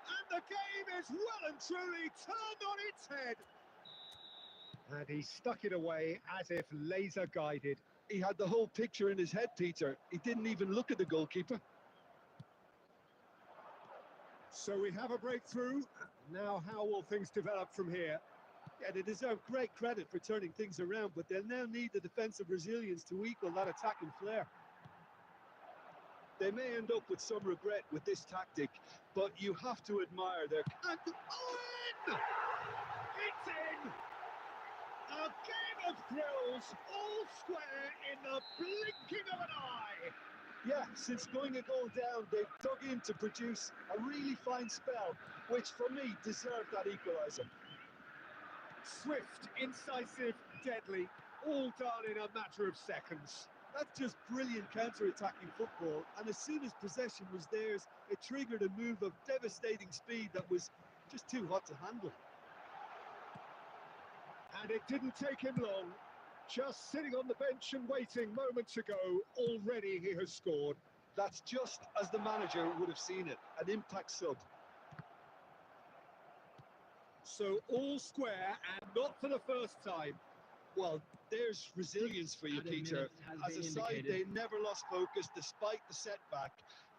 And the game is well and truly turned on its head. And he stuck it away as if laser guided. He had the whole picture in his head, Peter. He didn't even look at the goalkeeper. So we have a breakthrough. Now how will things develop from here? Yeah, they deserve great credit for turning things around, but they'll now need the defensive resilience to equal that attacking flair. They may end up with some regret with this tactic, but you have to admire their... And Owen! It's in! A game of thrills, all square in the blinking of an eye! Yeah, since going a goal down, they've dug in to produce a really fine spell, which for me deserved that equaliser. Swift, incisive, deadly, all done in a matter of seconds. That's just brilliant counter-attacking football, and as soon as possession was theirs, it triggered a move of devastating speed that was just too hot to handle. And it didn't take him long. Just sitting on the bench and waiting moments ago, already he has scored. That's just as the manager would have seen it, an impact sub. So all square, and not for the first time. Well, there's resilience for you, Peter. As a side, they never lost focus despite the setback,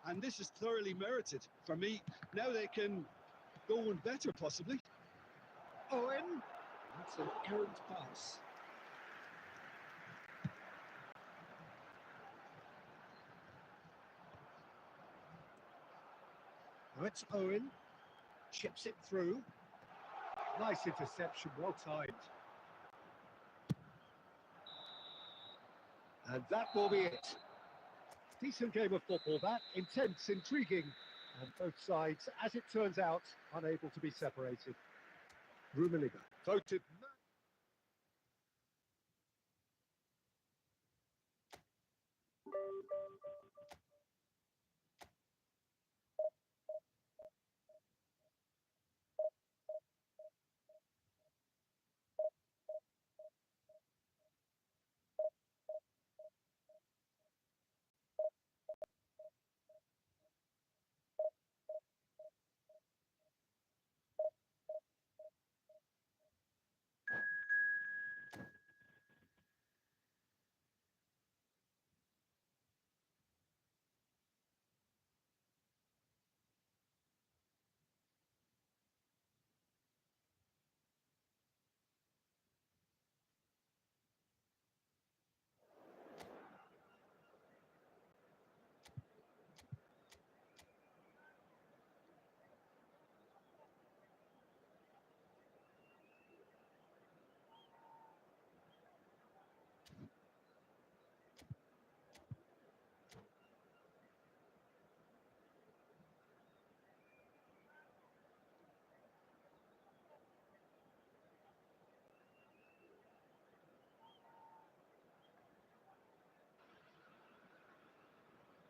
and this is thoroughly merited. For me, now they can go one better, possibly. Owen, that's an errant pass. Now it's Owen, chips it through. Nice interception, well timed. And that will be it. Decent game of football, that. Intense, intriguing. And both sides, as it turns out, unable to be separated. Rummenigge voted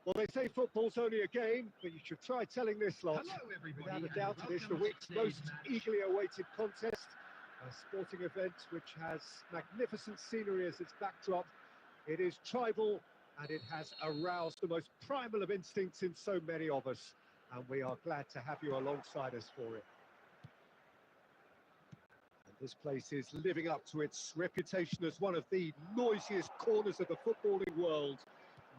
Well, they say football's only a game, but you should try telling this lot. Hello, everybody, Without a and doubt, it is the welcome to week's today's most match. eagerly awaited contest. A sporting event which has magnificent scenery as its backdrop. It is tribal, and it has aroused the most primal of instincts in so many of us. And we are glad to have you alongside us for it. And this place is living up to its reputation as one of the noisiest corners of the footballing world.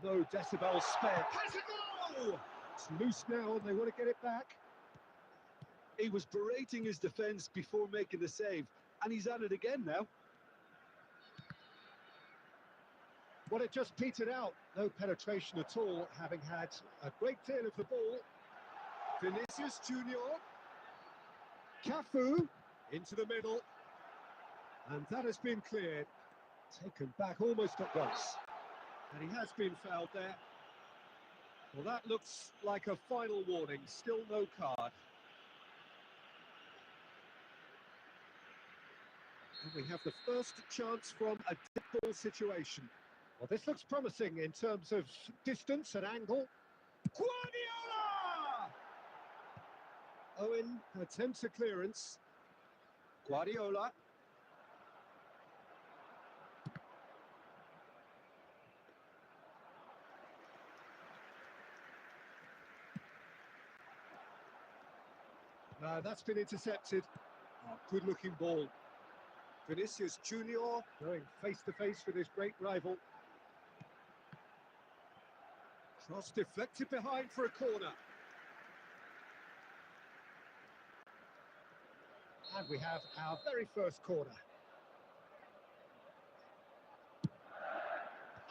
No decibels spared. Has a goal! It's loose now, and they want to get it back. He was berating his defence before making the save, and he's at it again now. Well, it just petered out. No penetration at all, having had a great deal of the ball. Vinicius Junior. Cafu into the middle. And that has been cleared. Taken back almost at once. And he has been fouled there. Well, that looks like a final warning. Still no card. And we have the first chance from a dead ball situation. Well, this looks promising in terms of distance and angle. Guardiola! Owen attempts a clearance. Guardiola. That's been intercepted. Oh, good-looking ball. Vinicius Junior going face-to-face with his great rival. Cross deflected behind for a corner. And we have our very first corner.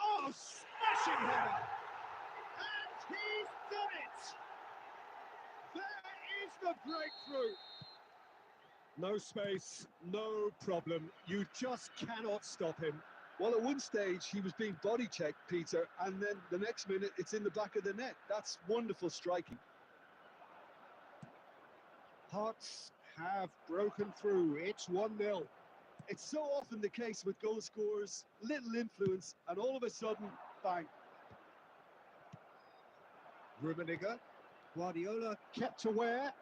Oh, smashing header! And he's done it! There is the breakthrough! No space, no problem. You just cannot stop him. Well, at one stage, he was being body checked, Peter, and then the next minute, it's in the back of the net. That's wonderful striking. Hearts have broken through. It's 1-0. It's so often the case with goal scorers, little influence, and all of a sudden, bang. Rummenigge, Guardiola kept aware,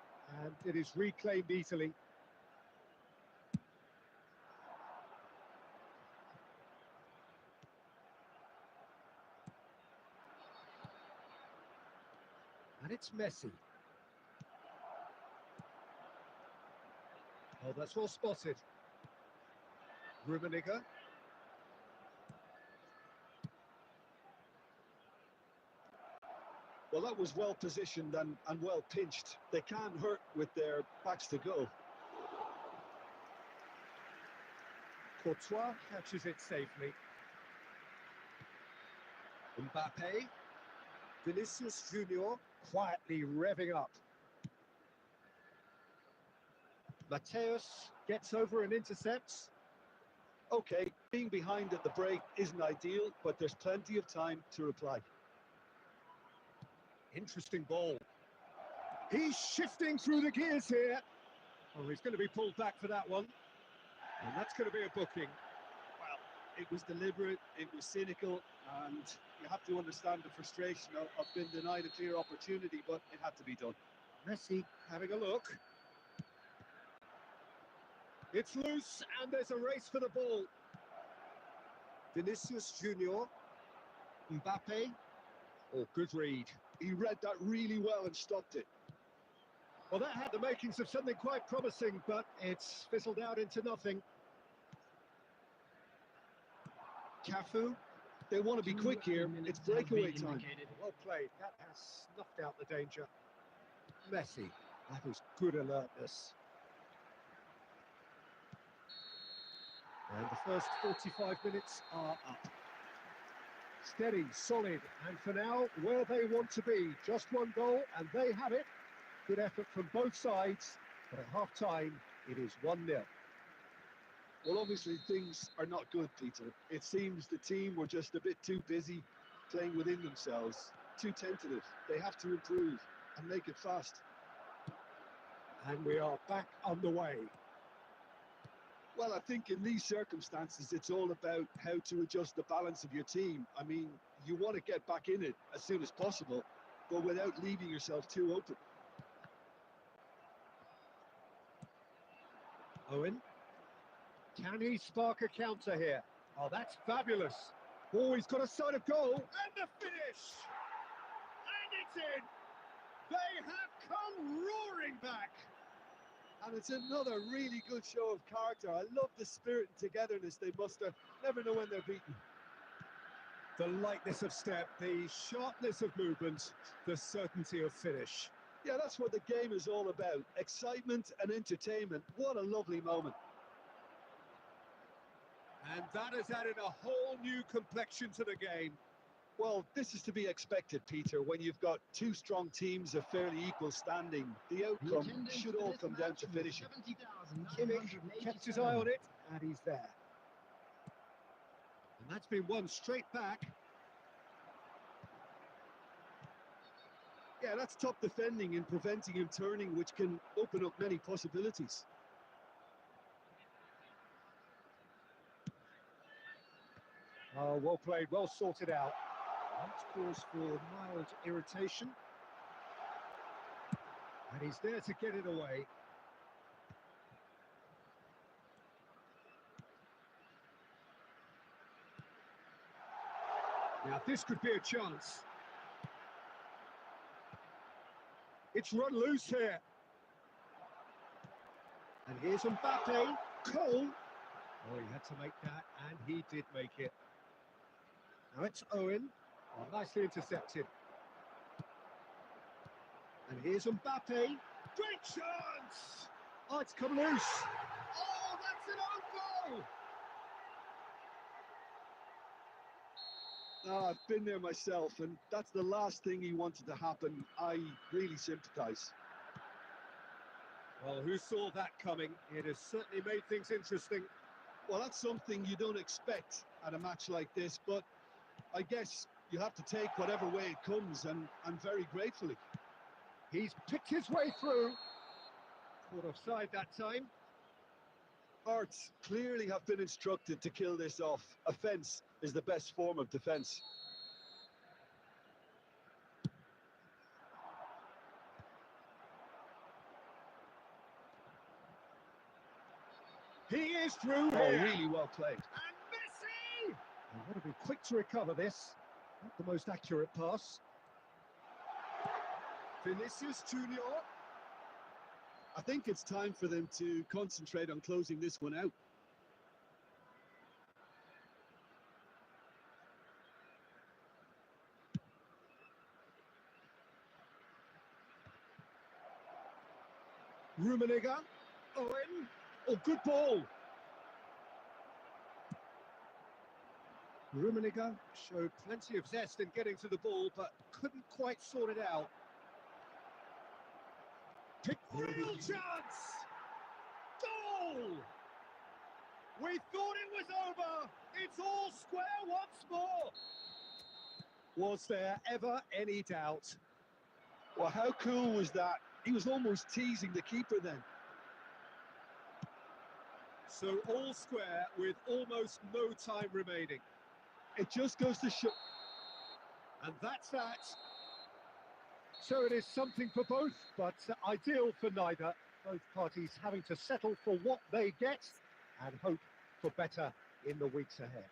and it is reclaimed easily. And it's Messi. Oh, that's well spotted. Rummenigge. Well, that was well positioned and well pinched. They can't hurt with their backs to goal. Courtois catches it safely. Mbappe. Vinicius Junior quietly revving up. Mateus gets over and intercepts. Okay, being behind at the break isn't ideal, but there's plenty of time to reply. Interesting ball. He's shifting through the gears here. Oh, he's going to be pulled back for that one. And that's going to be a booking. Well, it was deliberate, it was cynical, and you have to understand the frustration of being denied a clear opportunity, but it had to be done. Messi having a look. It's loose, and there's a race for the ball. Vinicius Junior. Mbappe. Oh, good read. He read that really well and stopped it. Well, that had the makings of something quite promising, but it's fizzled out into nothing. Cafu. They want to be quick here. It's breakaway time. Well played. That has snuffed out the danger. Messi. That was good alertness. And the first 45 minutes are up. Steady, solid, and for now, where they want to be. Just one goal, and they have it. Good effort from both sides, but at half-time, it is 1-0. Well, obviously, things are not good, Peter. It seems the team were just a bit too busy playing within themselves, too tentative. They have to improve and make it fast. And we are back on the way. Well, I think in these circumstances, it's all about how to adjust the balance of your team. I mean, you want to get back in it as soon as possible, but without leaving yourself too open. Owen. Can he spark a counter here? Oh, that's fabulous. Oh, he's got a sight of goal. And the finish! And it's in! They have come roaring back! And it's another really good show of character. I love the spirit and togetherness they muster. Never know when they're beaten. The lightness of step, the sharpness of movement, the certainty of finish. Yeah, that's what the game is all about. Excitement and entertainment. What a lovely moment. And that has added a whole new complexion to the game. Well, this is to be expected, Peter, when you've got two strong teams of fairly equal standing. The outcome should all come down to finishing. Kimmich kept his eye on it, and he's there. And that's been won straight back. Yeah, that's top defending and preventing him turning, which can open up many possibilities. Oh, well played, well sorted out. That's cause for mild irritation. And he's there to get it away. Now this could be a chance. It's run loose here. And here's Mbappe. Cole. Oh, he had to make that, and he did make it. Now it's Owen. Oh, nicely intercepted. And here's Mbappe. Great chance! Oh, it's come loose. Oh, that's an own goal! I've been there myself, and that's the last thing he wanted to happen. I really sympathise. Well, who saw that coming? It has certainly made things interesting. Well, that's something you don't expect at a match like this, but I guess you have to take whatever way it comes, and very gratefully. He's picked his way through. Caught offside that time. Hearts clearly have been instructed to kill this off. Offence is the best form of defence. He is through Oh, here. really well played. And Messi! They've got to be quick to recover this. Not the most accurate pass. Vinicius Junior. I think it's time for them to concentrate on closing this one out. Rummenigge. Owen. Oh, good ball. Rummenigge showed plenty of zest in getting to the ball, but couldn't quite sort it out. Real chance! Goal! We thought it was over. It's all square once more. Was there ever any doubt? Well, how cool was that? He was almost teasing the keeper then. So all square with almost no time remaining. It just goes to show. And that's that. So it is something for both, but ideal for neither. Both parties having to settle for what they get and hope for better in the weeks ahead.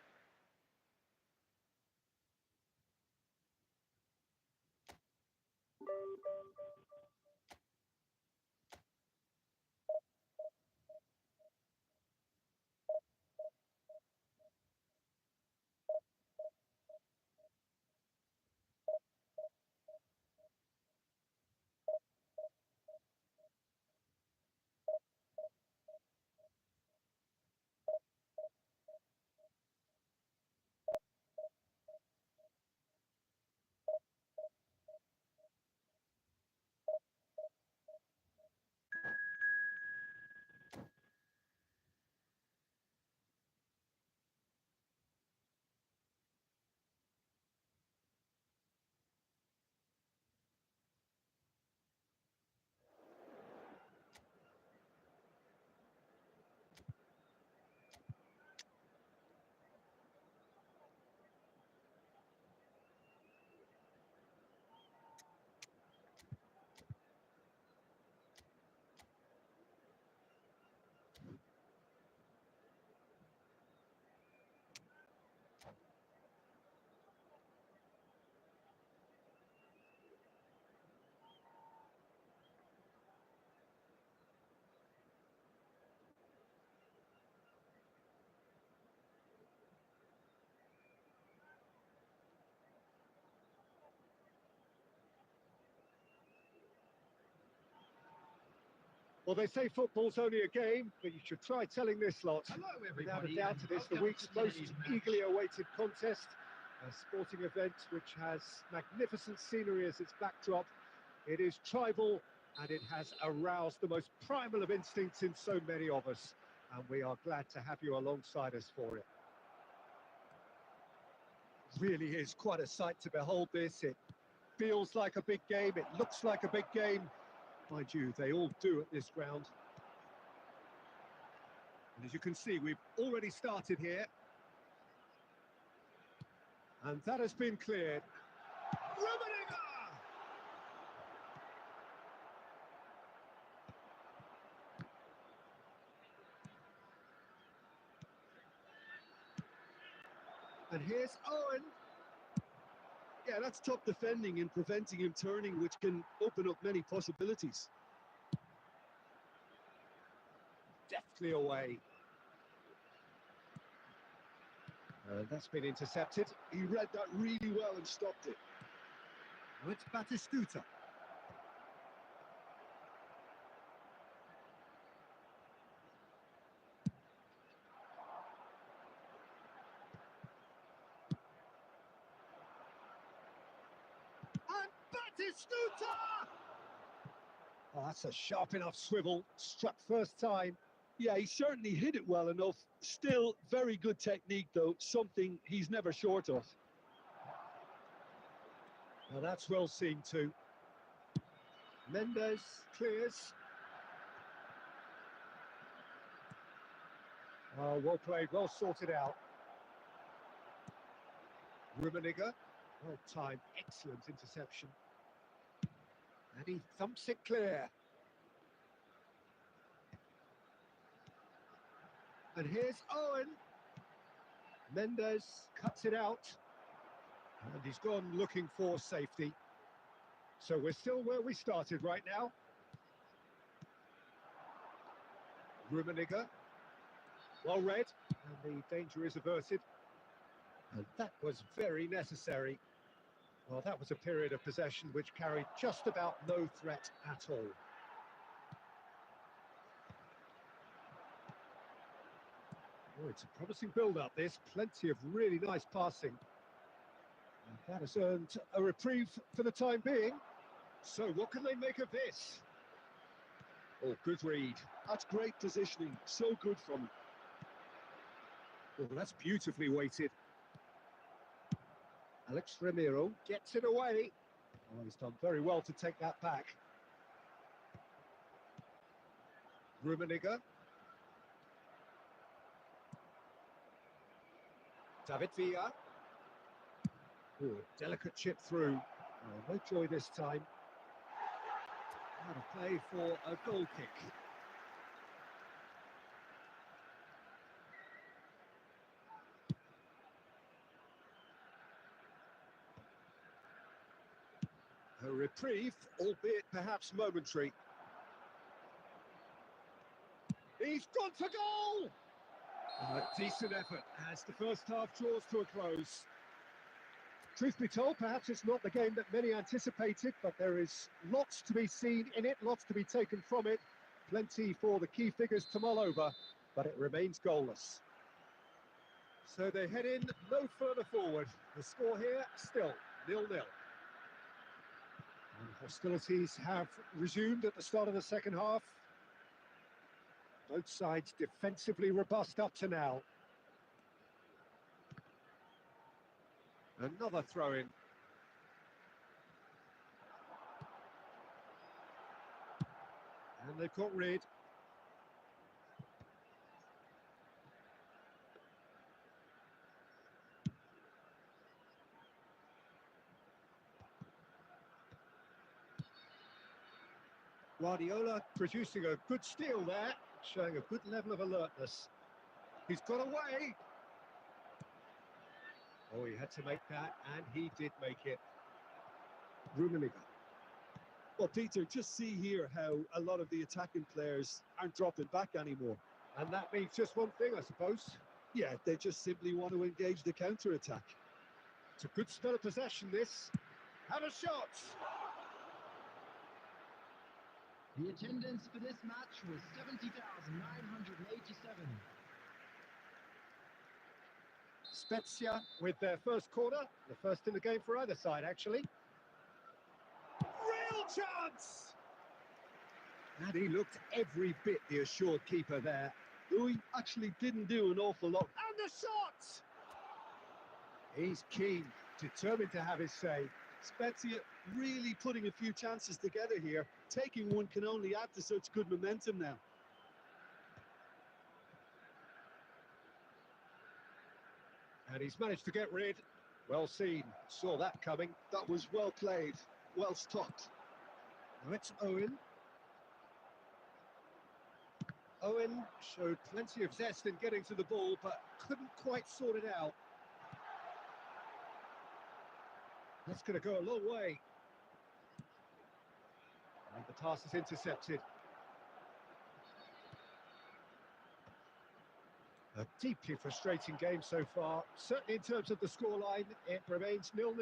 Well, they say football's only a game, but you should try telling this lot. Hello, Without a everybody, doubt, and it is the welcome week's to most today's match. eagerly awaited contest. A sporting event which has magnificent scenery as its backdrop. It is tribal, and it has aroused the most primal of instincts in so many of us. And we are glad to have you alongside us for it. Really is quite a sight to behold this. It feels like a big game, it looks like a big game. Mind you, they all do at this ground. And as you can see, we've already started here. And that has been cleared. Rummenigge! And here's Owen. Yeah, that's top defending and preventing him turning, which can open up many possibilities. Deftly away. That's been intercepted. He read that really well and stopped it. Now it's Batistuta. And Batistuta! Oh, that's a sharp enough swivel. Struck first time. Yeah, he certainly hit it well enough. Still very good technique, though, something he's never short of. Now that's well seen too. Mendes clears. Oh, well played, well sorted out. Rummenigge, well timed, excellent interception. And he thumps it clear. And here's Owen. Mendes cuts it out. And he's gone looking for safety. So we're still where we started right now. Rummenigge. Well read. And the danger is averted. And that was very necessary. Well, that was a period of possession which carried just about no threat at all. Oh, it's a promising build-up, this. Plenty of really nice passing. And that has earned a reprieve for the time being. So what can they make of this? Oh, good read. That's great positioning. So good from him. Oh, that's beautifully weighted. Alex Ramiro gets it away. Oh, he's done very well to take that back. Rummenigge. David Villa. Oh, a delicate chip through. Oh, no joy this time. Out of play for a goal kick. A reprieve, albeit perhaps momentary. He's gone for goal! A decent effort as the first half draws to a close. Truth be told, perhaps it's not the game that many anticipated, but there is lots to be seen in it, lots to be taken from it. Plenty for the key figures to mull over, but it remains goalless. So they head in no further forward. The score here, still 0-0. And hostilities have resumed at the start of the second half. Both sides defensively robust up to now. Another throw-in. And they've got rid. Guardiola producing a good steal there, showing a good level of alertness. He's got away. Oh, he had to make that, and he did make it. Rummenigge. Well, Peter, just see here how a lot of the attacking players aren't dropping back anymore. And that means just one thing, I suppose. Yeah, they just simply want to engage the counter-attack. It's a good spell of possession, this. Have a shot! The attendance for this match was 70,987. Spezia with their first corner, the first in the game for either side, actually. Real chance! And he looked every bit the assured keeper there. Louis actually didn't do an awful lot. And the shot! He's keen, determined to have his say. Spezia really putting a few chances together here. Taking one can only add to such good momentum now. And he's managed to get rid. Well seen, saw that coming. That was well played, well stopped. Now it's Owen. Owen showed plenty of zest in getting to the ball, but couldn't quite sort it out. That's going to go a long way. And the pass is intercepted. A deeply frustrating game so far. Certainly in terms of the scoreline, it remains 0-0.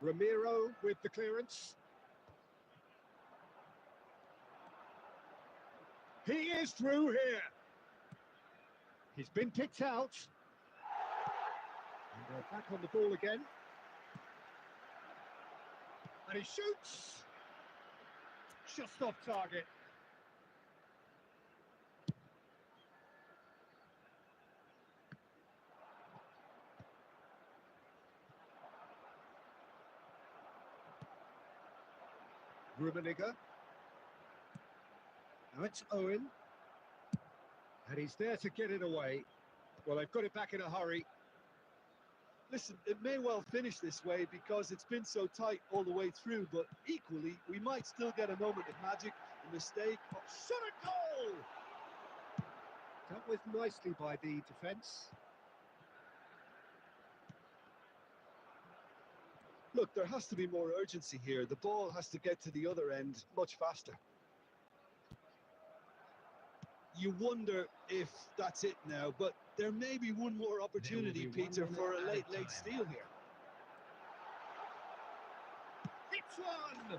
Ramiro with the clearance. He is through here. He's been picked out. And they're back on the ball again. And he shoots. Just off target. Rummenigge. Now it's Owen. And he's there to get it away. Well, they've got it back in a hurry. Listen, it may well finish this way because it's been so tight all the way through, but equally, we might still get a moment of magic, a mistake. Oh, shot a goal! Dealt with nicely by the defence. Look, there has to be more urgency here. The ball has to get to the other end much faster. You wonder if that's it now, but there may be one more opportunity, Peter, for a late steal here. It's one! Oh,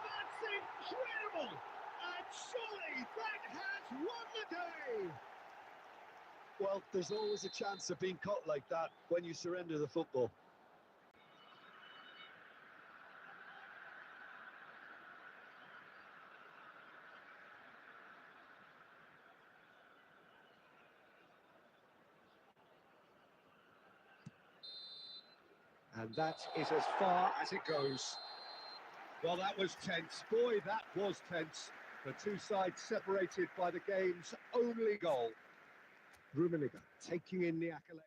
that's incredible! And surely that has won the day! Well, there's always a chance of being caught like that when you surrender the football. And that is as far as it goes. Well, that was tense. Boy, that was tense. The two sides separated by the game's only goal. Rummenigge taking in the accolade.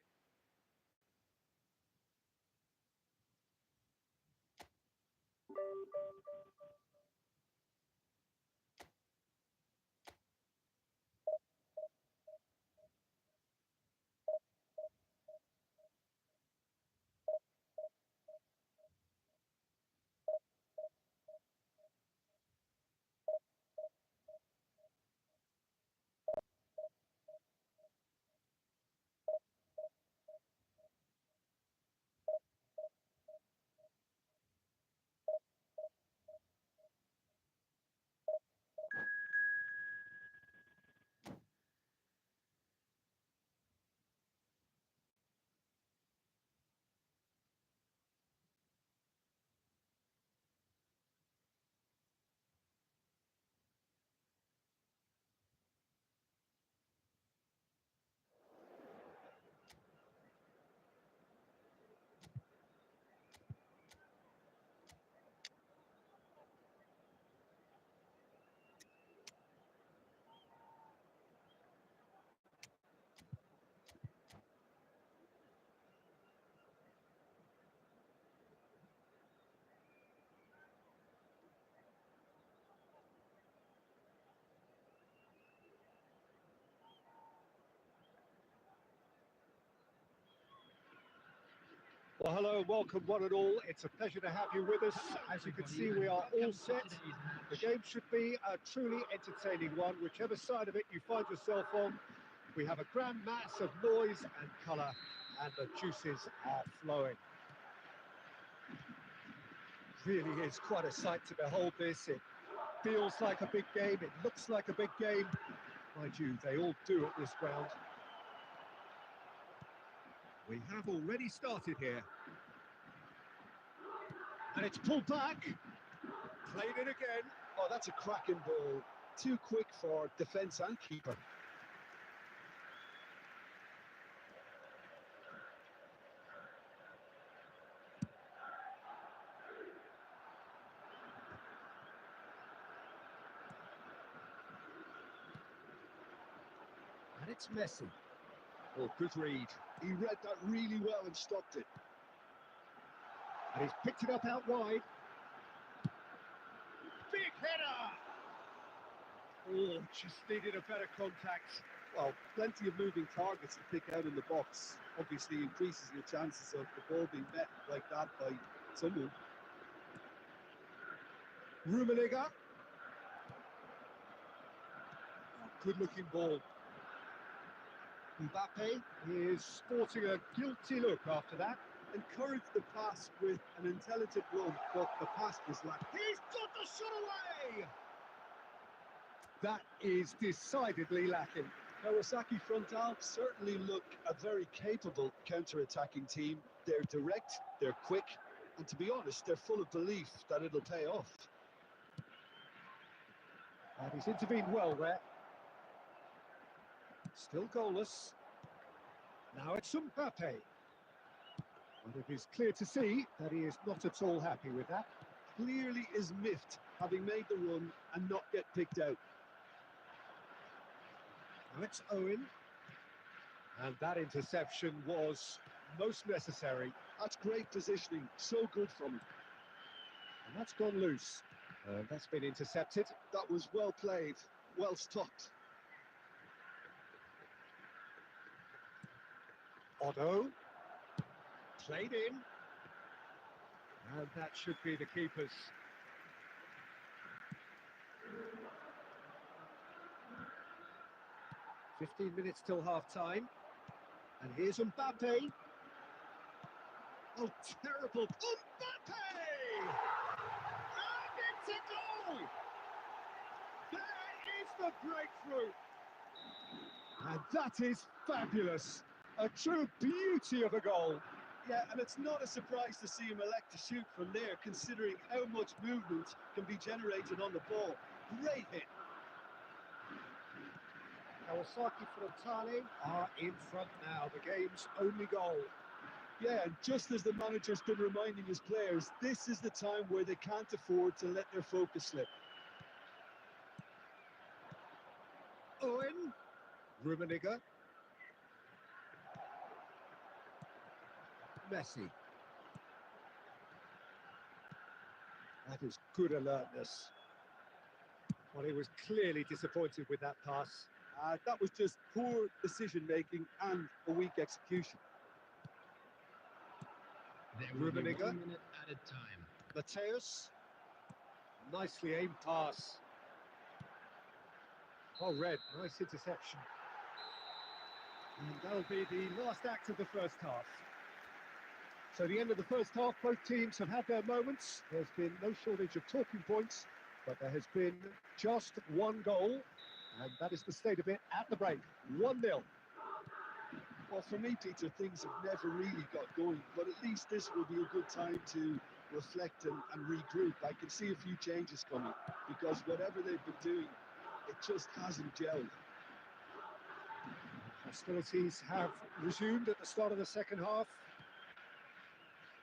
Well, hello and welcome one and all. It's a pleasure to have you with us. As you can see, we are all set. The game should be a truly entertaining one, whichever side of it you find yourself on. We have a grand mass of noise and colour, and the juices are flowing. really is quite a sight to behold this. It feels like a big game, it looks like a big game. Mind you, they all do at this ground. We have already started here. And it's pulled back. Played it again. Oh, that's a cracking ball. Too quick for defence and keeper. And it's Messi. Oh, good read. He read that really well and stopped it. And he's picked it up out wide. Big header! Oh, just needed a better contact. Well, plenty of moving targets to pick out in the box. Obviously increases your chances of the ball being met like that by someone. Rummenigge. Oh, good-looking ball. Mbappe is sporting a guilty look after that. Encouraged the pass with an intelligent run, but the pass was lacking. He's got the shot away! That is decidedly lacking. Kawasaki Frontal certainly look a very capable counter-attacking team. They're direct, they're quick, and to be honest, they're full of belief that it'll pay off. And he's intervened well there. Still goalless. Now it's Mbappe. But it is clear to see that he is not at all happy with that. Clearly is miffed, having made the run and not get picked out. Now it's Owen. And that interception was most necessary. That's great positioning, so good from him. And that's gone loose. That's been intercepted. That was well played, well stopped. Otto. Played in. And that should be the keeper's. "15 minutes till half-time. And here's Mbappe. Oh, terrible. Mbappe! And it's a goal! There is the breakthrough. And that is fabulous. A true beauty of a goal. Yeah, and it's not a surprise to see him elect to shoot from there, considering how much movement can be generated on the ball. Great hit. Kawasaki Frontale are in front now, the game's only goal. Yeah, and just as the manager's been reminding his players, this is the time where they can't afford to let their focus slip. Owen. Rummenigge. Messi. That is good alertness. Well, he was clearly disappointed with that pass. That was just poor decision-making and a weak execution. There will be Rummenigge. 1 minute added time. Mateus. Nicely aimed pass. Oh, Red, nice interception. And that'll be the last act of the first half. So the end of the first half, both teams have had their moments. There's been no shortage of talking points, but there has been just one goal, and that is the state of it at the break. 1-0. Well, for me, Peter, things have never really got going, but at least this will be a good time to reflect and regroup. I can see a few changes coming, because whatever they've been doing, it just hasn't gelled. Hostilities have resumed at the start of the second half.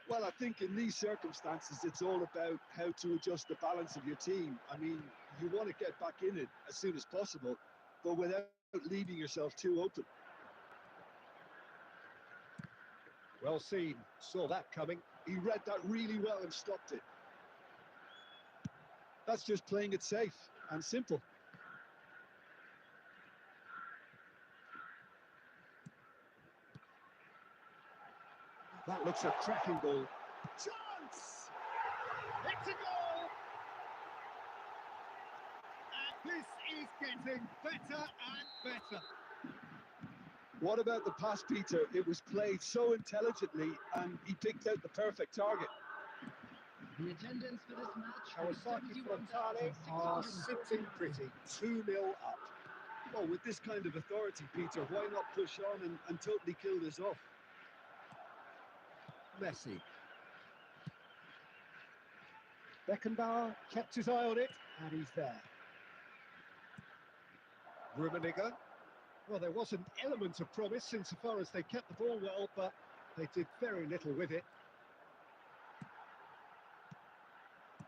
Well, I think in these circumstances, it's all about how to adjust the balance of your team. I mean, you want to get back in it as soon as possible, but without leaving yourself too open. Well seen, saw that coming. He read that really well and stopped it. That's just playing it safe and simple. That looks a cracking ball. Chance! It's a goal! And this is getting better and better. What about the pass, Peter? It was played so intelligently and he picked out the perfect target. The attendance for this match Kawasaki Frontale are sitting pretty, 2-0 up. Well, with this kind of authority, Peter, why not push on and totally kill this off? Messi. Beckenbauer kept his eye on it, and he's there. Rummenigge. Well, there was an element of promise insofar as they kept the ball well, but they did very little with it.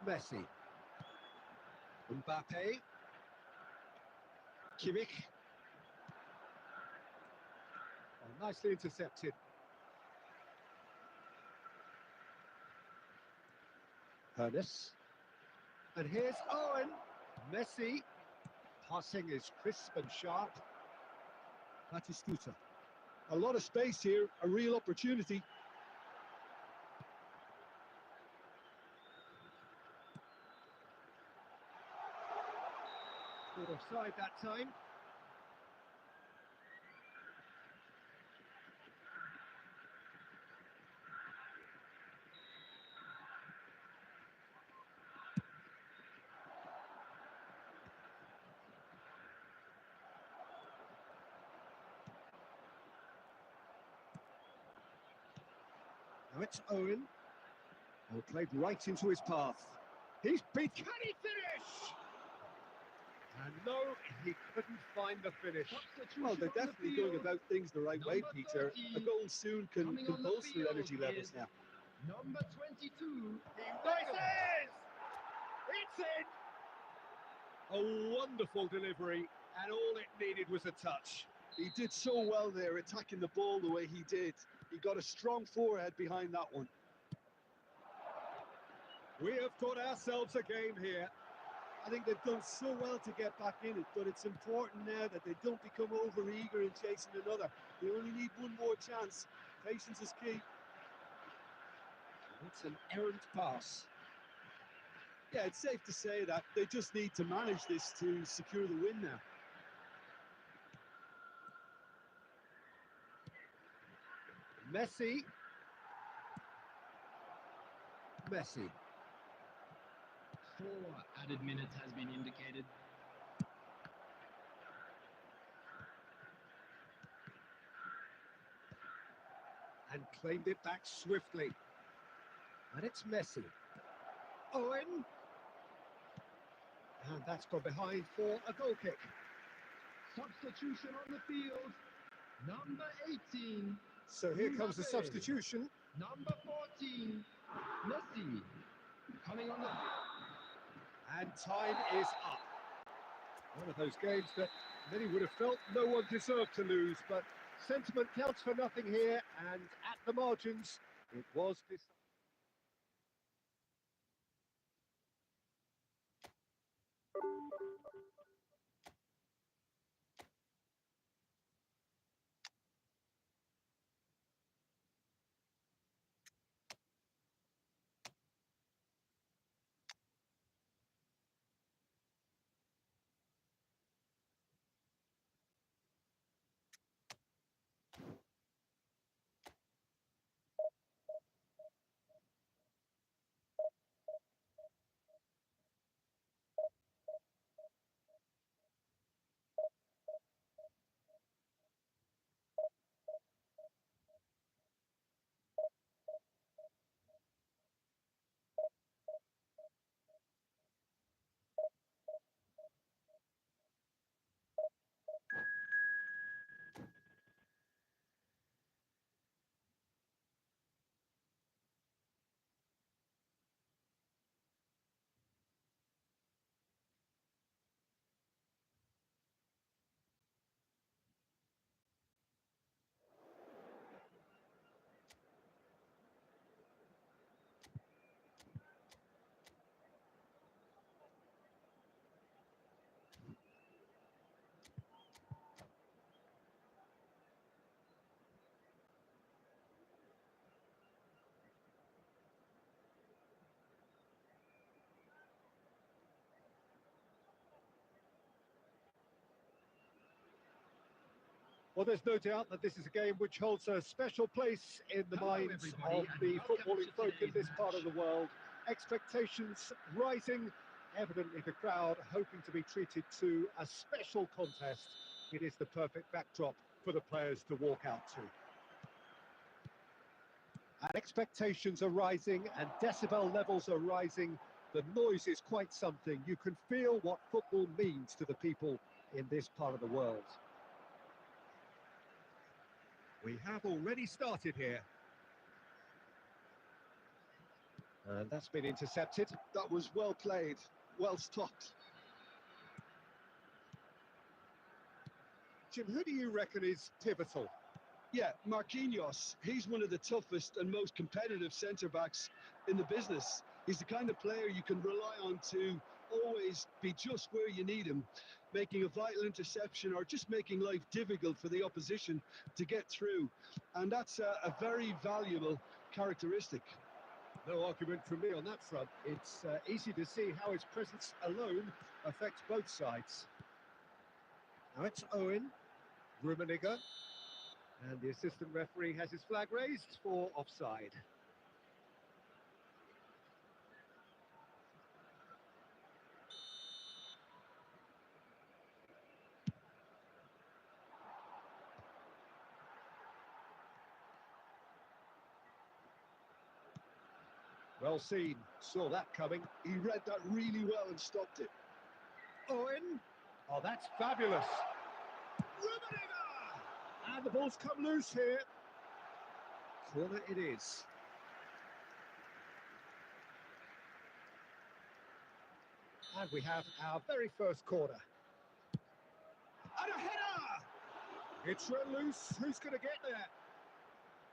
Messi. Mbappe. Kimmich. Oh, nicely intercepted. Ernest. And here's Owen. Messi. Passing is crisp and sharp. Batistuta. A lot of space here, a real opportunity. Good offside that time. Now it's Owen. Oh, played right into his path. He's beat. Can he finish? And no, he couldn't find the finish. Well, they're definitely going about things the right way, Peter. A goal soon can bolster the energy levels now. Number 22. He races! It's in! A wonderful delivery, and all it needed was a touch. He did so well there, attacking the ball the way he did. He got a strong forehead behind that one. We have got ourselves a game here. I think they've done so well to get back in it, but it's important now that they don't become over-eager in chasing another. They only need one more chance. Patience is key. It's an errant pass. Yeah, it's safe to say that they just need to manage this to secure the win now. Messi. Messi. 4 added minutes has been indicated. And claimed it back swiftly. And it's Messi. Owen. And that's gone behind for a goal kick. Substitution on the field. Number 18. So here comes the Mbappe. substitution. Number 14. Messi. Coming on the field. And time is up. One of those games that many would have felt no one deserved to lose, but sentiment counts for nothing here, and at the margins, it was decided. Well, there's no doubt that this is a game which holds a special place in the minds of the footballing folk in this part of the world. Expectations rising, evidently the crowd hoping to be treated to a special contest. It is the perfect backdrop for the players to walk out to. And expectations are rising and decibel levels are rising. The noise is quite something. You can feel what football means to the people in this part of the world. We have already started here. And that's been intercepted. That was well played, well stopped. Jim, who do you reckon is pivotal? Yeah, Marquinhos, he's one of the toughest and most competitive centre-backs in the business. He's the kind of player you can rely on to always be just where you need him, making a vital interception or just making life difficult for the opposition to get through. And that's a very valuable characteristic. No argument from me on that front. It's easy to see how his presence alone affects both sides. Now it's Owen, Rummenigge, and the assistant referee has his flag raised for offside. Well seen, saw that coming. He read that really well and stopped it. Owen, oh that's fabulous. Rummenigge! And the ball's come loose here. Corner it is. And we have our very first corner. And a header! It's run loose, who's going to get there?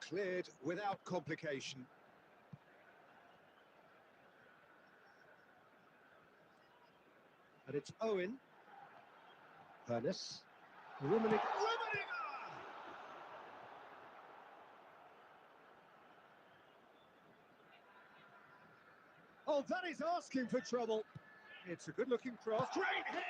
Cleared without complication. And it's Owen. Ernest. Rummenigge. Oh, that is asking for trouble. It's a good-looking cross. Great hit!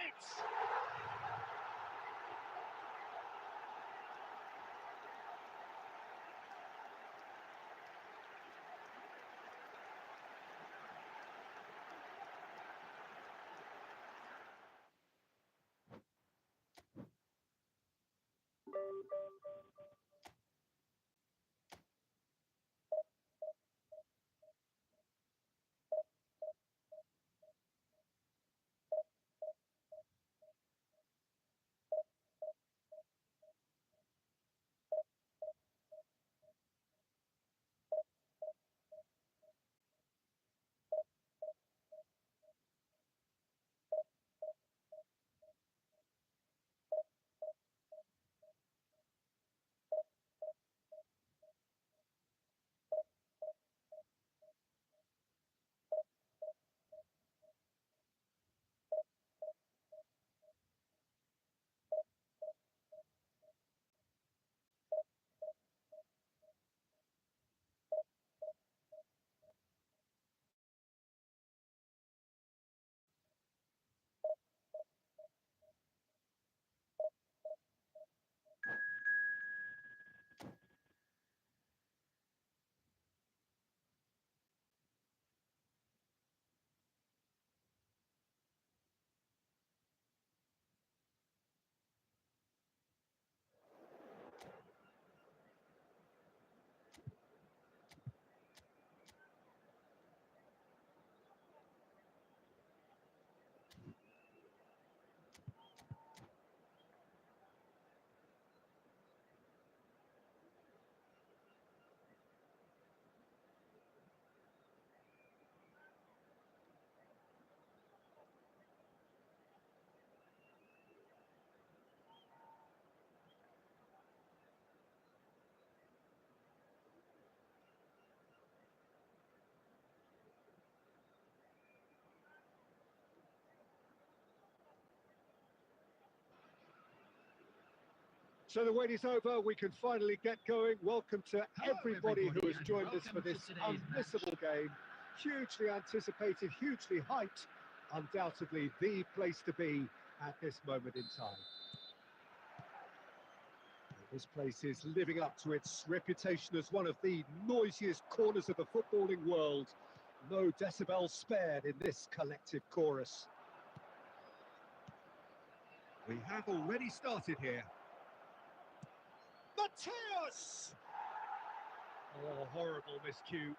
So the wait is over, we can finally get going. Welcome to everybody who has joined us for this unmissable game. Hugely anticipated, hugely hyped, undoubtedly the place to be at this moment in time. This place is living up to its reputation as one of the noisiest corners of the footballing world. No decibels spared in this collective chorus. We have already started here. Mateus! Oh, horrible miscue.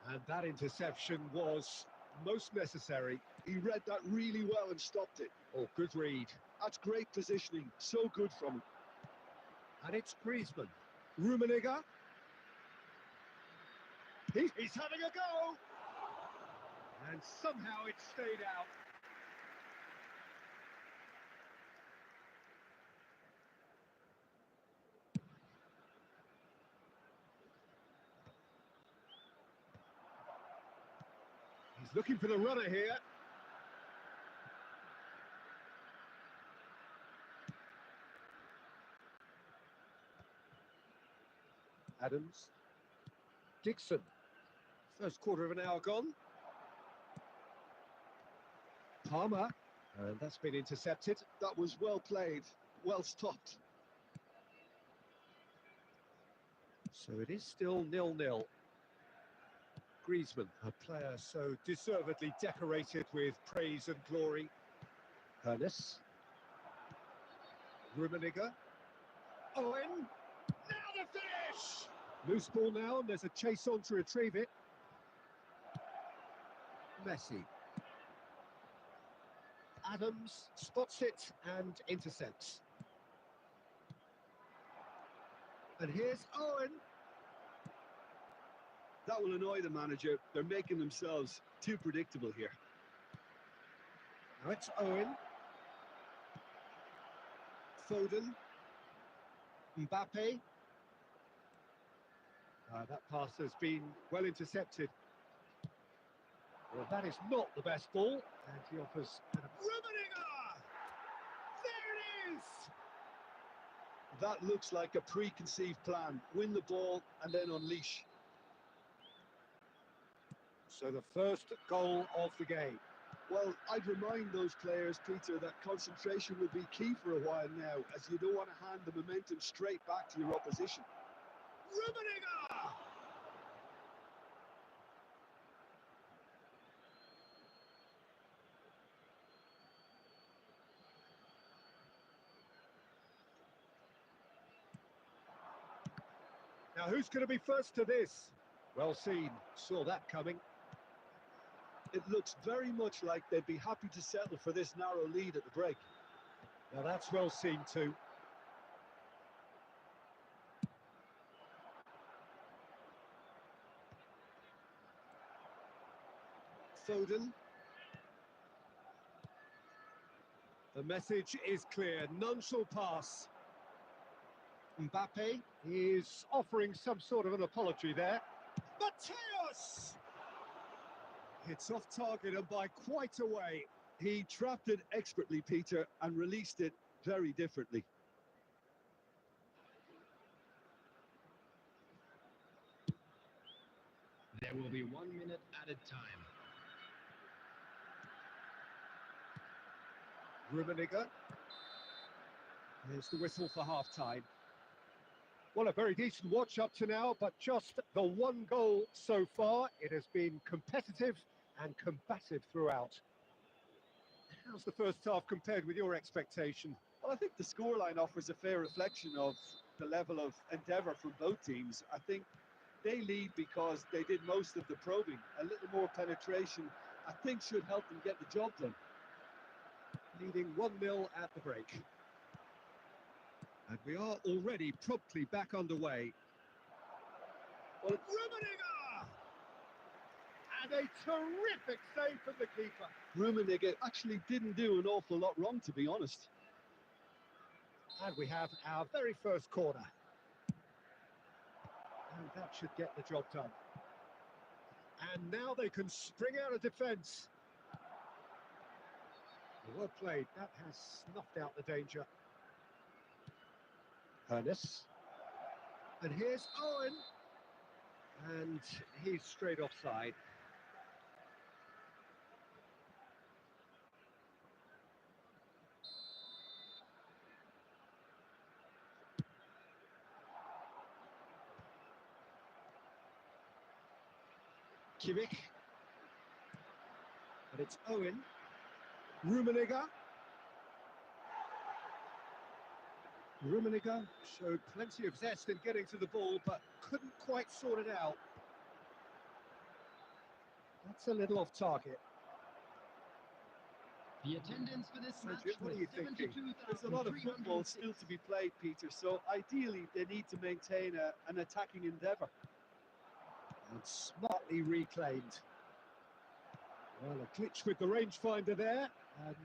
And that interception was most necessary. He read that really well and stopped it. Oh, good read. That's great positioning. So good from him. And it's Griezmann. Rummenigge. He's having a go! And somehow it stayed out. He's looking for the runner here. Adams. Dixon. First quarter of an hour gone. Palmer. And that's been intercepted. That was well played, well stopped. So it is still 0-0. Griezmann, a player so deservedly decorated with praise and glory. Ernest. Rummenigge. Owen. Now the finish! Loose ball now, and there's a chase on to retrieve it. Messi. Adams spots it and intercepts. And here's Owen. That will annoy the manager. They're making themselves too predictable here. Now it's Owen. Foden. Mbappe. That pass has been well intercepted. Well, that is not the best ball. And he offers... Rummenigge! There it is! That looks like a preconceived plan. Win the ball and then unleash. So the first goal of the game. Well, I'd remind those players, Peter, that concentration will be key for a while now, as you don't want to hand the momentum straight back to your opposition. Rummenigge! Now who's going to be first to this? Well seen, saw that coming. It looks very much like they'd be happy to settle for this narrow lead at the break. Now that's well seen too. Foden. The message is clear, none shall pass. Mbappe is offering some sort of an apology there. Mateus! It's off target and by quite a way. He trapped it expertly, Peter, and released it very differently. There will be 1 minute added time. Rummenigge. There's the whistle for half-time. Well, a very decent watch up to now, but just the one goal so far. It has been competitive and combative throughout. How's the first half compared with your expectation? Well, I think the scoreline offers a fair reflection of the level of endeavour from both teams. I think They lead because they did most of the probing. A little more penetration, I think, should help them get the job done. Leading 1-0 at the break. And we are already promptly back underway. Well, Rummenigge! And a terrific save from the keeper. Rummenigge actually didn't do an awful lot wrong, to be honest. And we have our very first corner. And that should get the job done. And now they can spring out of defence. Well played. That has snuffed out the danger. Ernest. And here's Owen. And he's straight offside. Kimmich. And it's Owen. Rummenigge. Rummenigge showed plenty of zest in getting to the ball, but couldn't quite sort it out. That's a little off target. The attendance for this match Jim, what was are you thinking? There's a lot of football still to be played, Peter, so ideally they need to maintain an attacking endeavour. And smartly reclaimed. Well, a glitch with the rangefinder there, and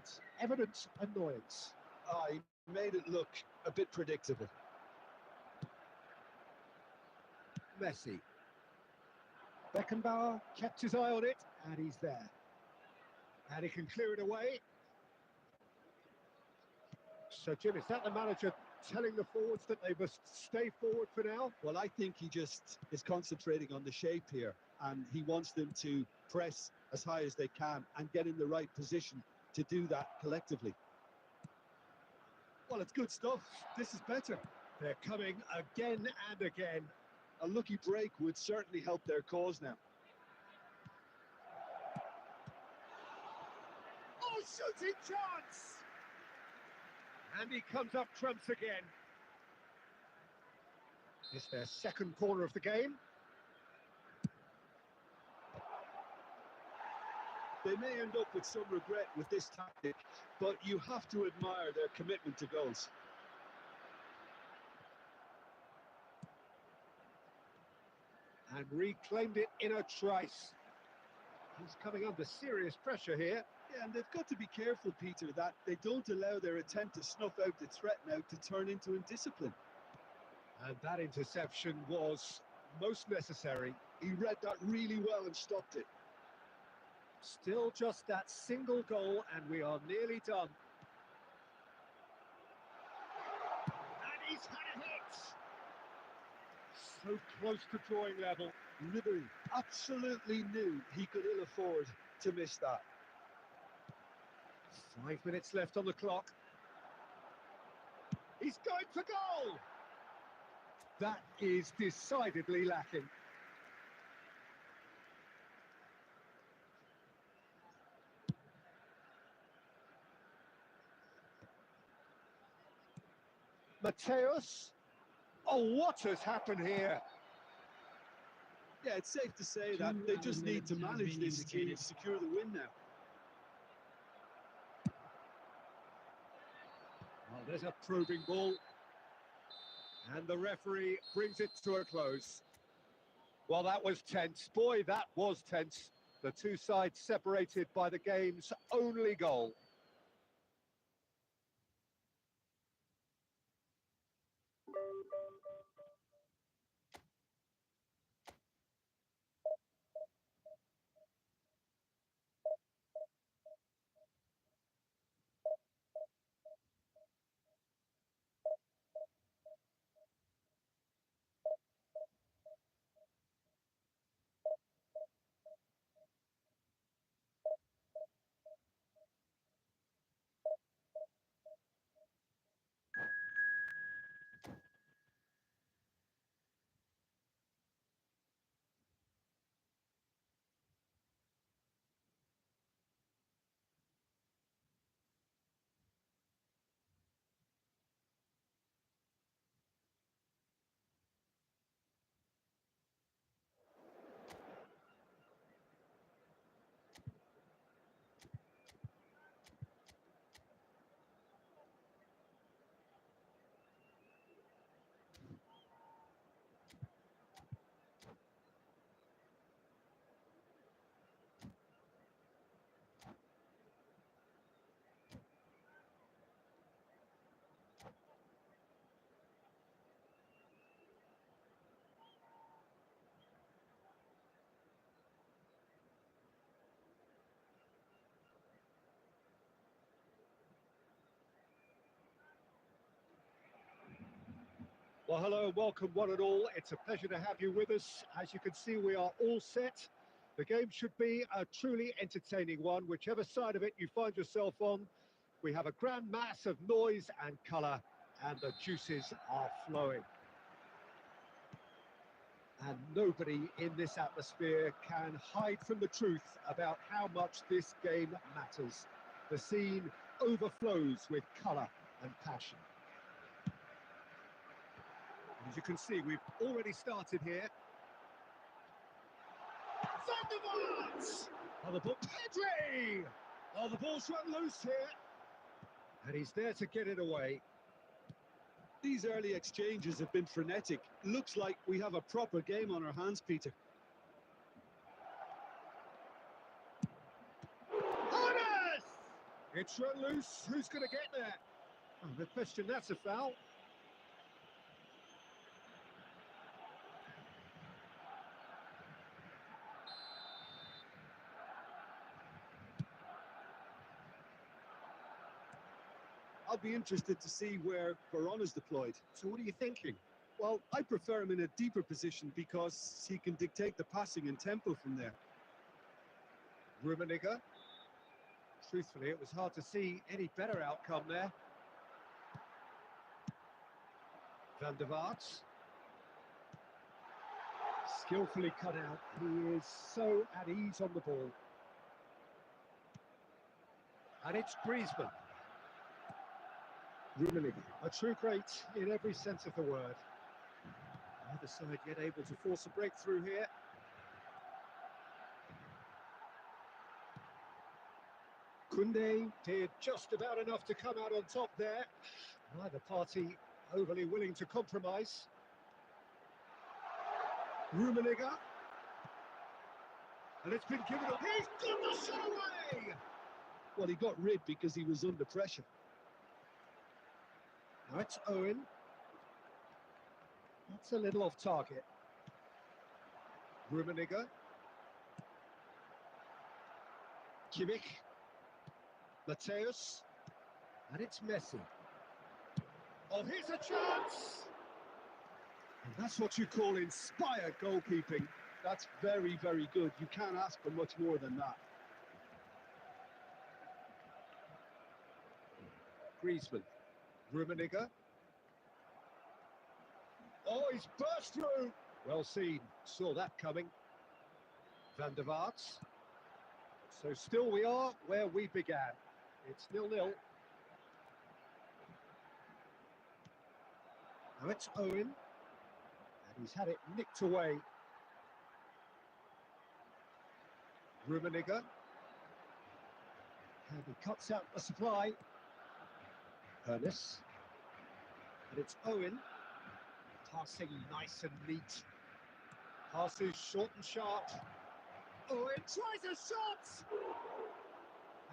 evident annoyance. He made it look a bit predictable. Messi. Beckenbauer kept his eye on it, and he's there. And he can clear it away. So, Jim, is that the manager telling the forwards that they must stay forward for now? Well, I think he just is concentrating on the shape here, and he wants them to press as high as they can and get in the right position to do that collectively. Well, it's good stuff. This is better. They're coming again and again. A lucky break would certainly help their cause now. Oh, shooting chance! And he comes up trumps again. It's their second corner of the game. They may end up with some regret with this tactic, but you have to admire their commitment to goals. And reclaimed it in a trice. He's coming under serious pressure here. Yeah, and they've got to be careful, Peter, that they don't allow their attempt to snuff out the threat now to turn into indiscipline. And that interception was most necessary. He read that really well and stopped it. Still just that single goal, and we are nearly done. And he's had a hit! So close to drawing level. Ribery absolutely knew he could ill afford to miss that. 5 minutes left on the clock. He's going for goal! That is decidedly lacking. Mateus. Oh, what has happened here? Yeah, it's safe to say that they just need to manage this to secure the win now. Well, there's a probing ball. And the referee brings it to a close. Well, that was tense. Boy, that was tense. The two sides separated by the game's only goal. Well, hello and welcome one and all. It's a pleasure to have you with us. As you can see, we are all set. The game should be a truly entertaining one, whichever side of it you find yourself on. We have a grand mass of noise and colour, and the juices are flowing. And nobody in this atmosphere can hide from the truth about how much this game matters. The scene overflows with colour and passion. As you can see, we've already started here. Van der Vaart! Oh, the ball, Pedri! Oh, the ball's run loose here. And he's there to get it away. These early exchanges have been frenetic. Looks like we have a proper game on our hands, Peter. Honest! It's run loose. Who's going to get there? Oh, the question, that's a foul. I'll be interested to see where Varane is deployed. So what are you thinking? Well, I prefer him in a deeper position because he can dictate the passing and tempo from there. Rummenigge. Truthfully, it was hard to see any better outcome there. Van der Vaart. Skillfully cut out. He is so at ease on the ball. And it's Griezmann. Rummenigge, a true great in every sense of the word. Neither side yet able to force a breakthrough here. Koundé did just about enough to come out on top there. Neither party overly willing to compromise. Rummenigge. And it's been given up. He's got the shot away! Well, he got rid because he was under pressure. Now it's Owen. That's a little off target. Rummenigge. Kimmich. Mateus. And it's Messi. Oh, here's a chance! And that's what you call inspired goalkeeping. That's very, very good. You can't ask for much more than that. Griezmann. Rummenigge. Oh, he's burst through. Well seen. Saw that coming. Van der Vaart. So still we are where we began. It's 0-0. Now it's Owen. And he's had it nicked away. Rummenigge. And he cuts out the supply. Ernest. And it's Owen. Passing nice and neat. Passes short and sharp. Owen tries a shot!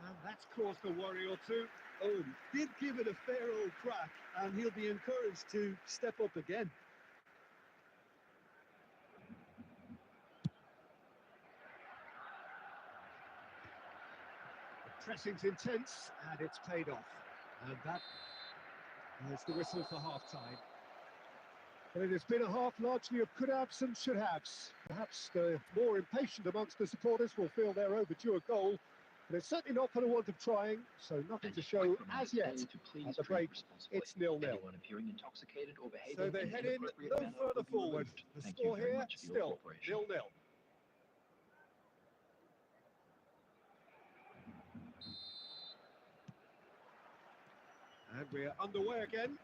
And that's caused a worry or two. Owen did give it a fair old crack, and he'll be encouraged to step up again. The pressing's intense, and it's paid off. And that is the whistle for half-time. But it has been a half largely of could-haves and should-haves. Perhaps the more impatient amongst the supporters will feel they're overdue a goal, but it's certainly not for the want of trying, so nothing to show as yet. At the break, it's 0-0. So they head in no further forward. The score here, still 0-0. And we're underway again.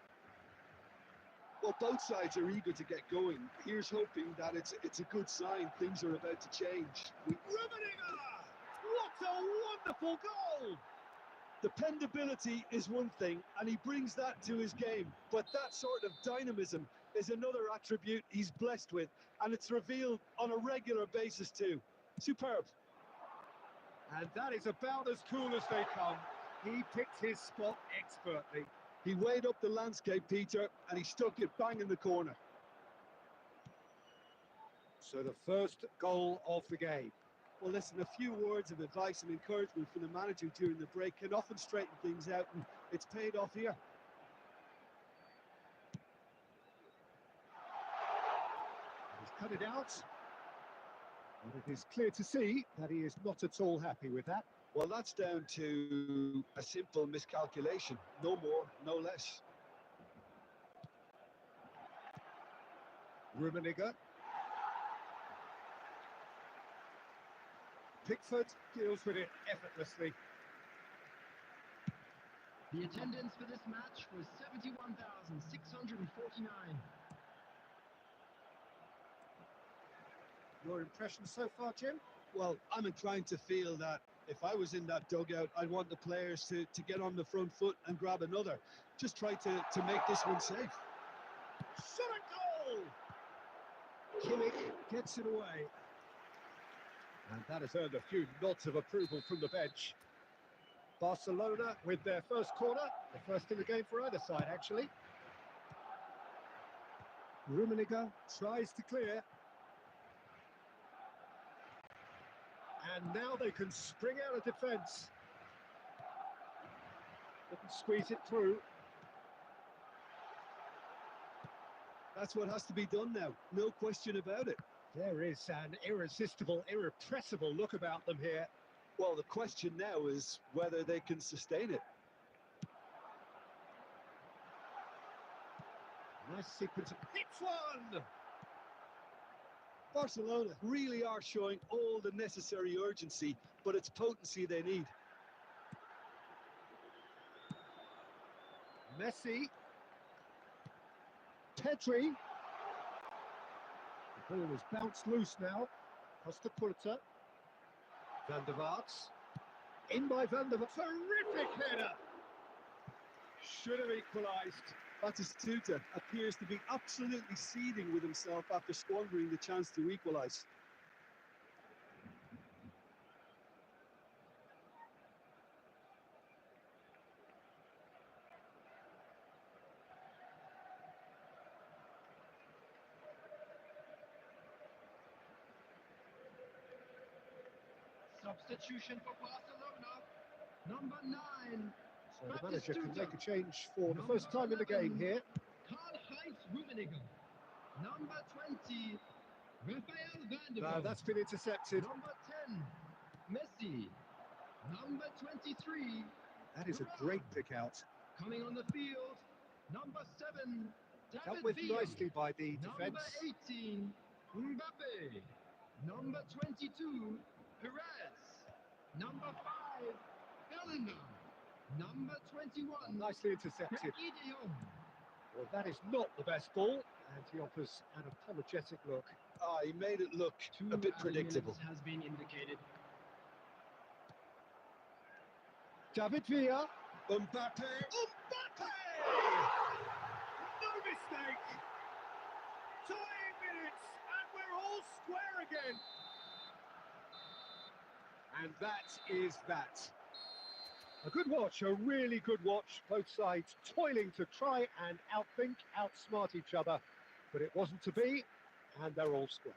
Well, both sides are eager to get going. Here's hoping that it's a good sign. Things are about to change. Rummenigge! What a wonderful goal! Dependability is one thing, and he brings that to his game. But that sort of dynamism is another attribute he's blessed with, and it's revealed on a regular basis too. Superb. And that is about as cool as they come. He picked his spot expertly. He weighed up the landscape, Peter, and he stuck it bang in the corner. So the first goal of the game. Well, listen, a few words of advice and encouragement from the manager during the break can often straighten things out, and it's paid off here. cut it out. And it is clear to see that he is not at all happy with that. Well, that's down to a simple miscalculation. No more, no less. Rummenigge. Pickford deals with it effortlessly. The attendance for this match was 71,649. Your impression so far, Jim? Well, I'm inclined to feel that if I was in that dugout, I'd want the players to get on the front foot and grab another. Just try to make this one safe. Shot a goal! Kimmich gets it away. And that has earned a few nods of approval from the bench. Barcelona with their first corner, the first in the game for either side, actually. Rummenigge tries to clear. And now they can spring out of defence. They can squeeze it through. That's what has to be done now, no question about it. There is an irresistible, irrepressible look about them here. Well, the question now is whether they can sustain it. Nice sequence of hits one! Barcelona really are showing all the necessary urgency, but it's potency they need. Messi. Pedri. The ball is bounced loose now. Costa Curta. Van der Vaart. In by Van der Vaart. Terrific header! Should have equalised. Batistuta appears to be absolutely seething with himself after squandering the chance to equalise. Substitution for Barcelona. Number 9. So the manager can make a change for the first time in the game here. Karl-Heinz Rummenigge. Number 20. Rafael van der No, Vaart. that's been intercepted. Number 10. Messi. Number 23. That is a great pick out. Coming on the field. Number 7. Dealt David with Villa. nicely by the Number defence. 18. Mbappe. Number 22. Perez. Number 5. Bellingham. Number 21. Nicely intercepted. Frankie de Jong. Well, that is not the best ball, and he offers an apologetic look. He made it look 2 a bit added predictable. minutes has been indicated. David Villa. Mbappe. Mbappe! No mistake! 2 minutes, and we're all square again. And that is that. A good watch, a really good watch. Both sides toiling to try and outthink, outsmart each other. But it wasn't to be, and they're all square.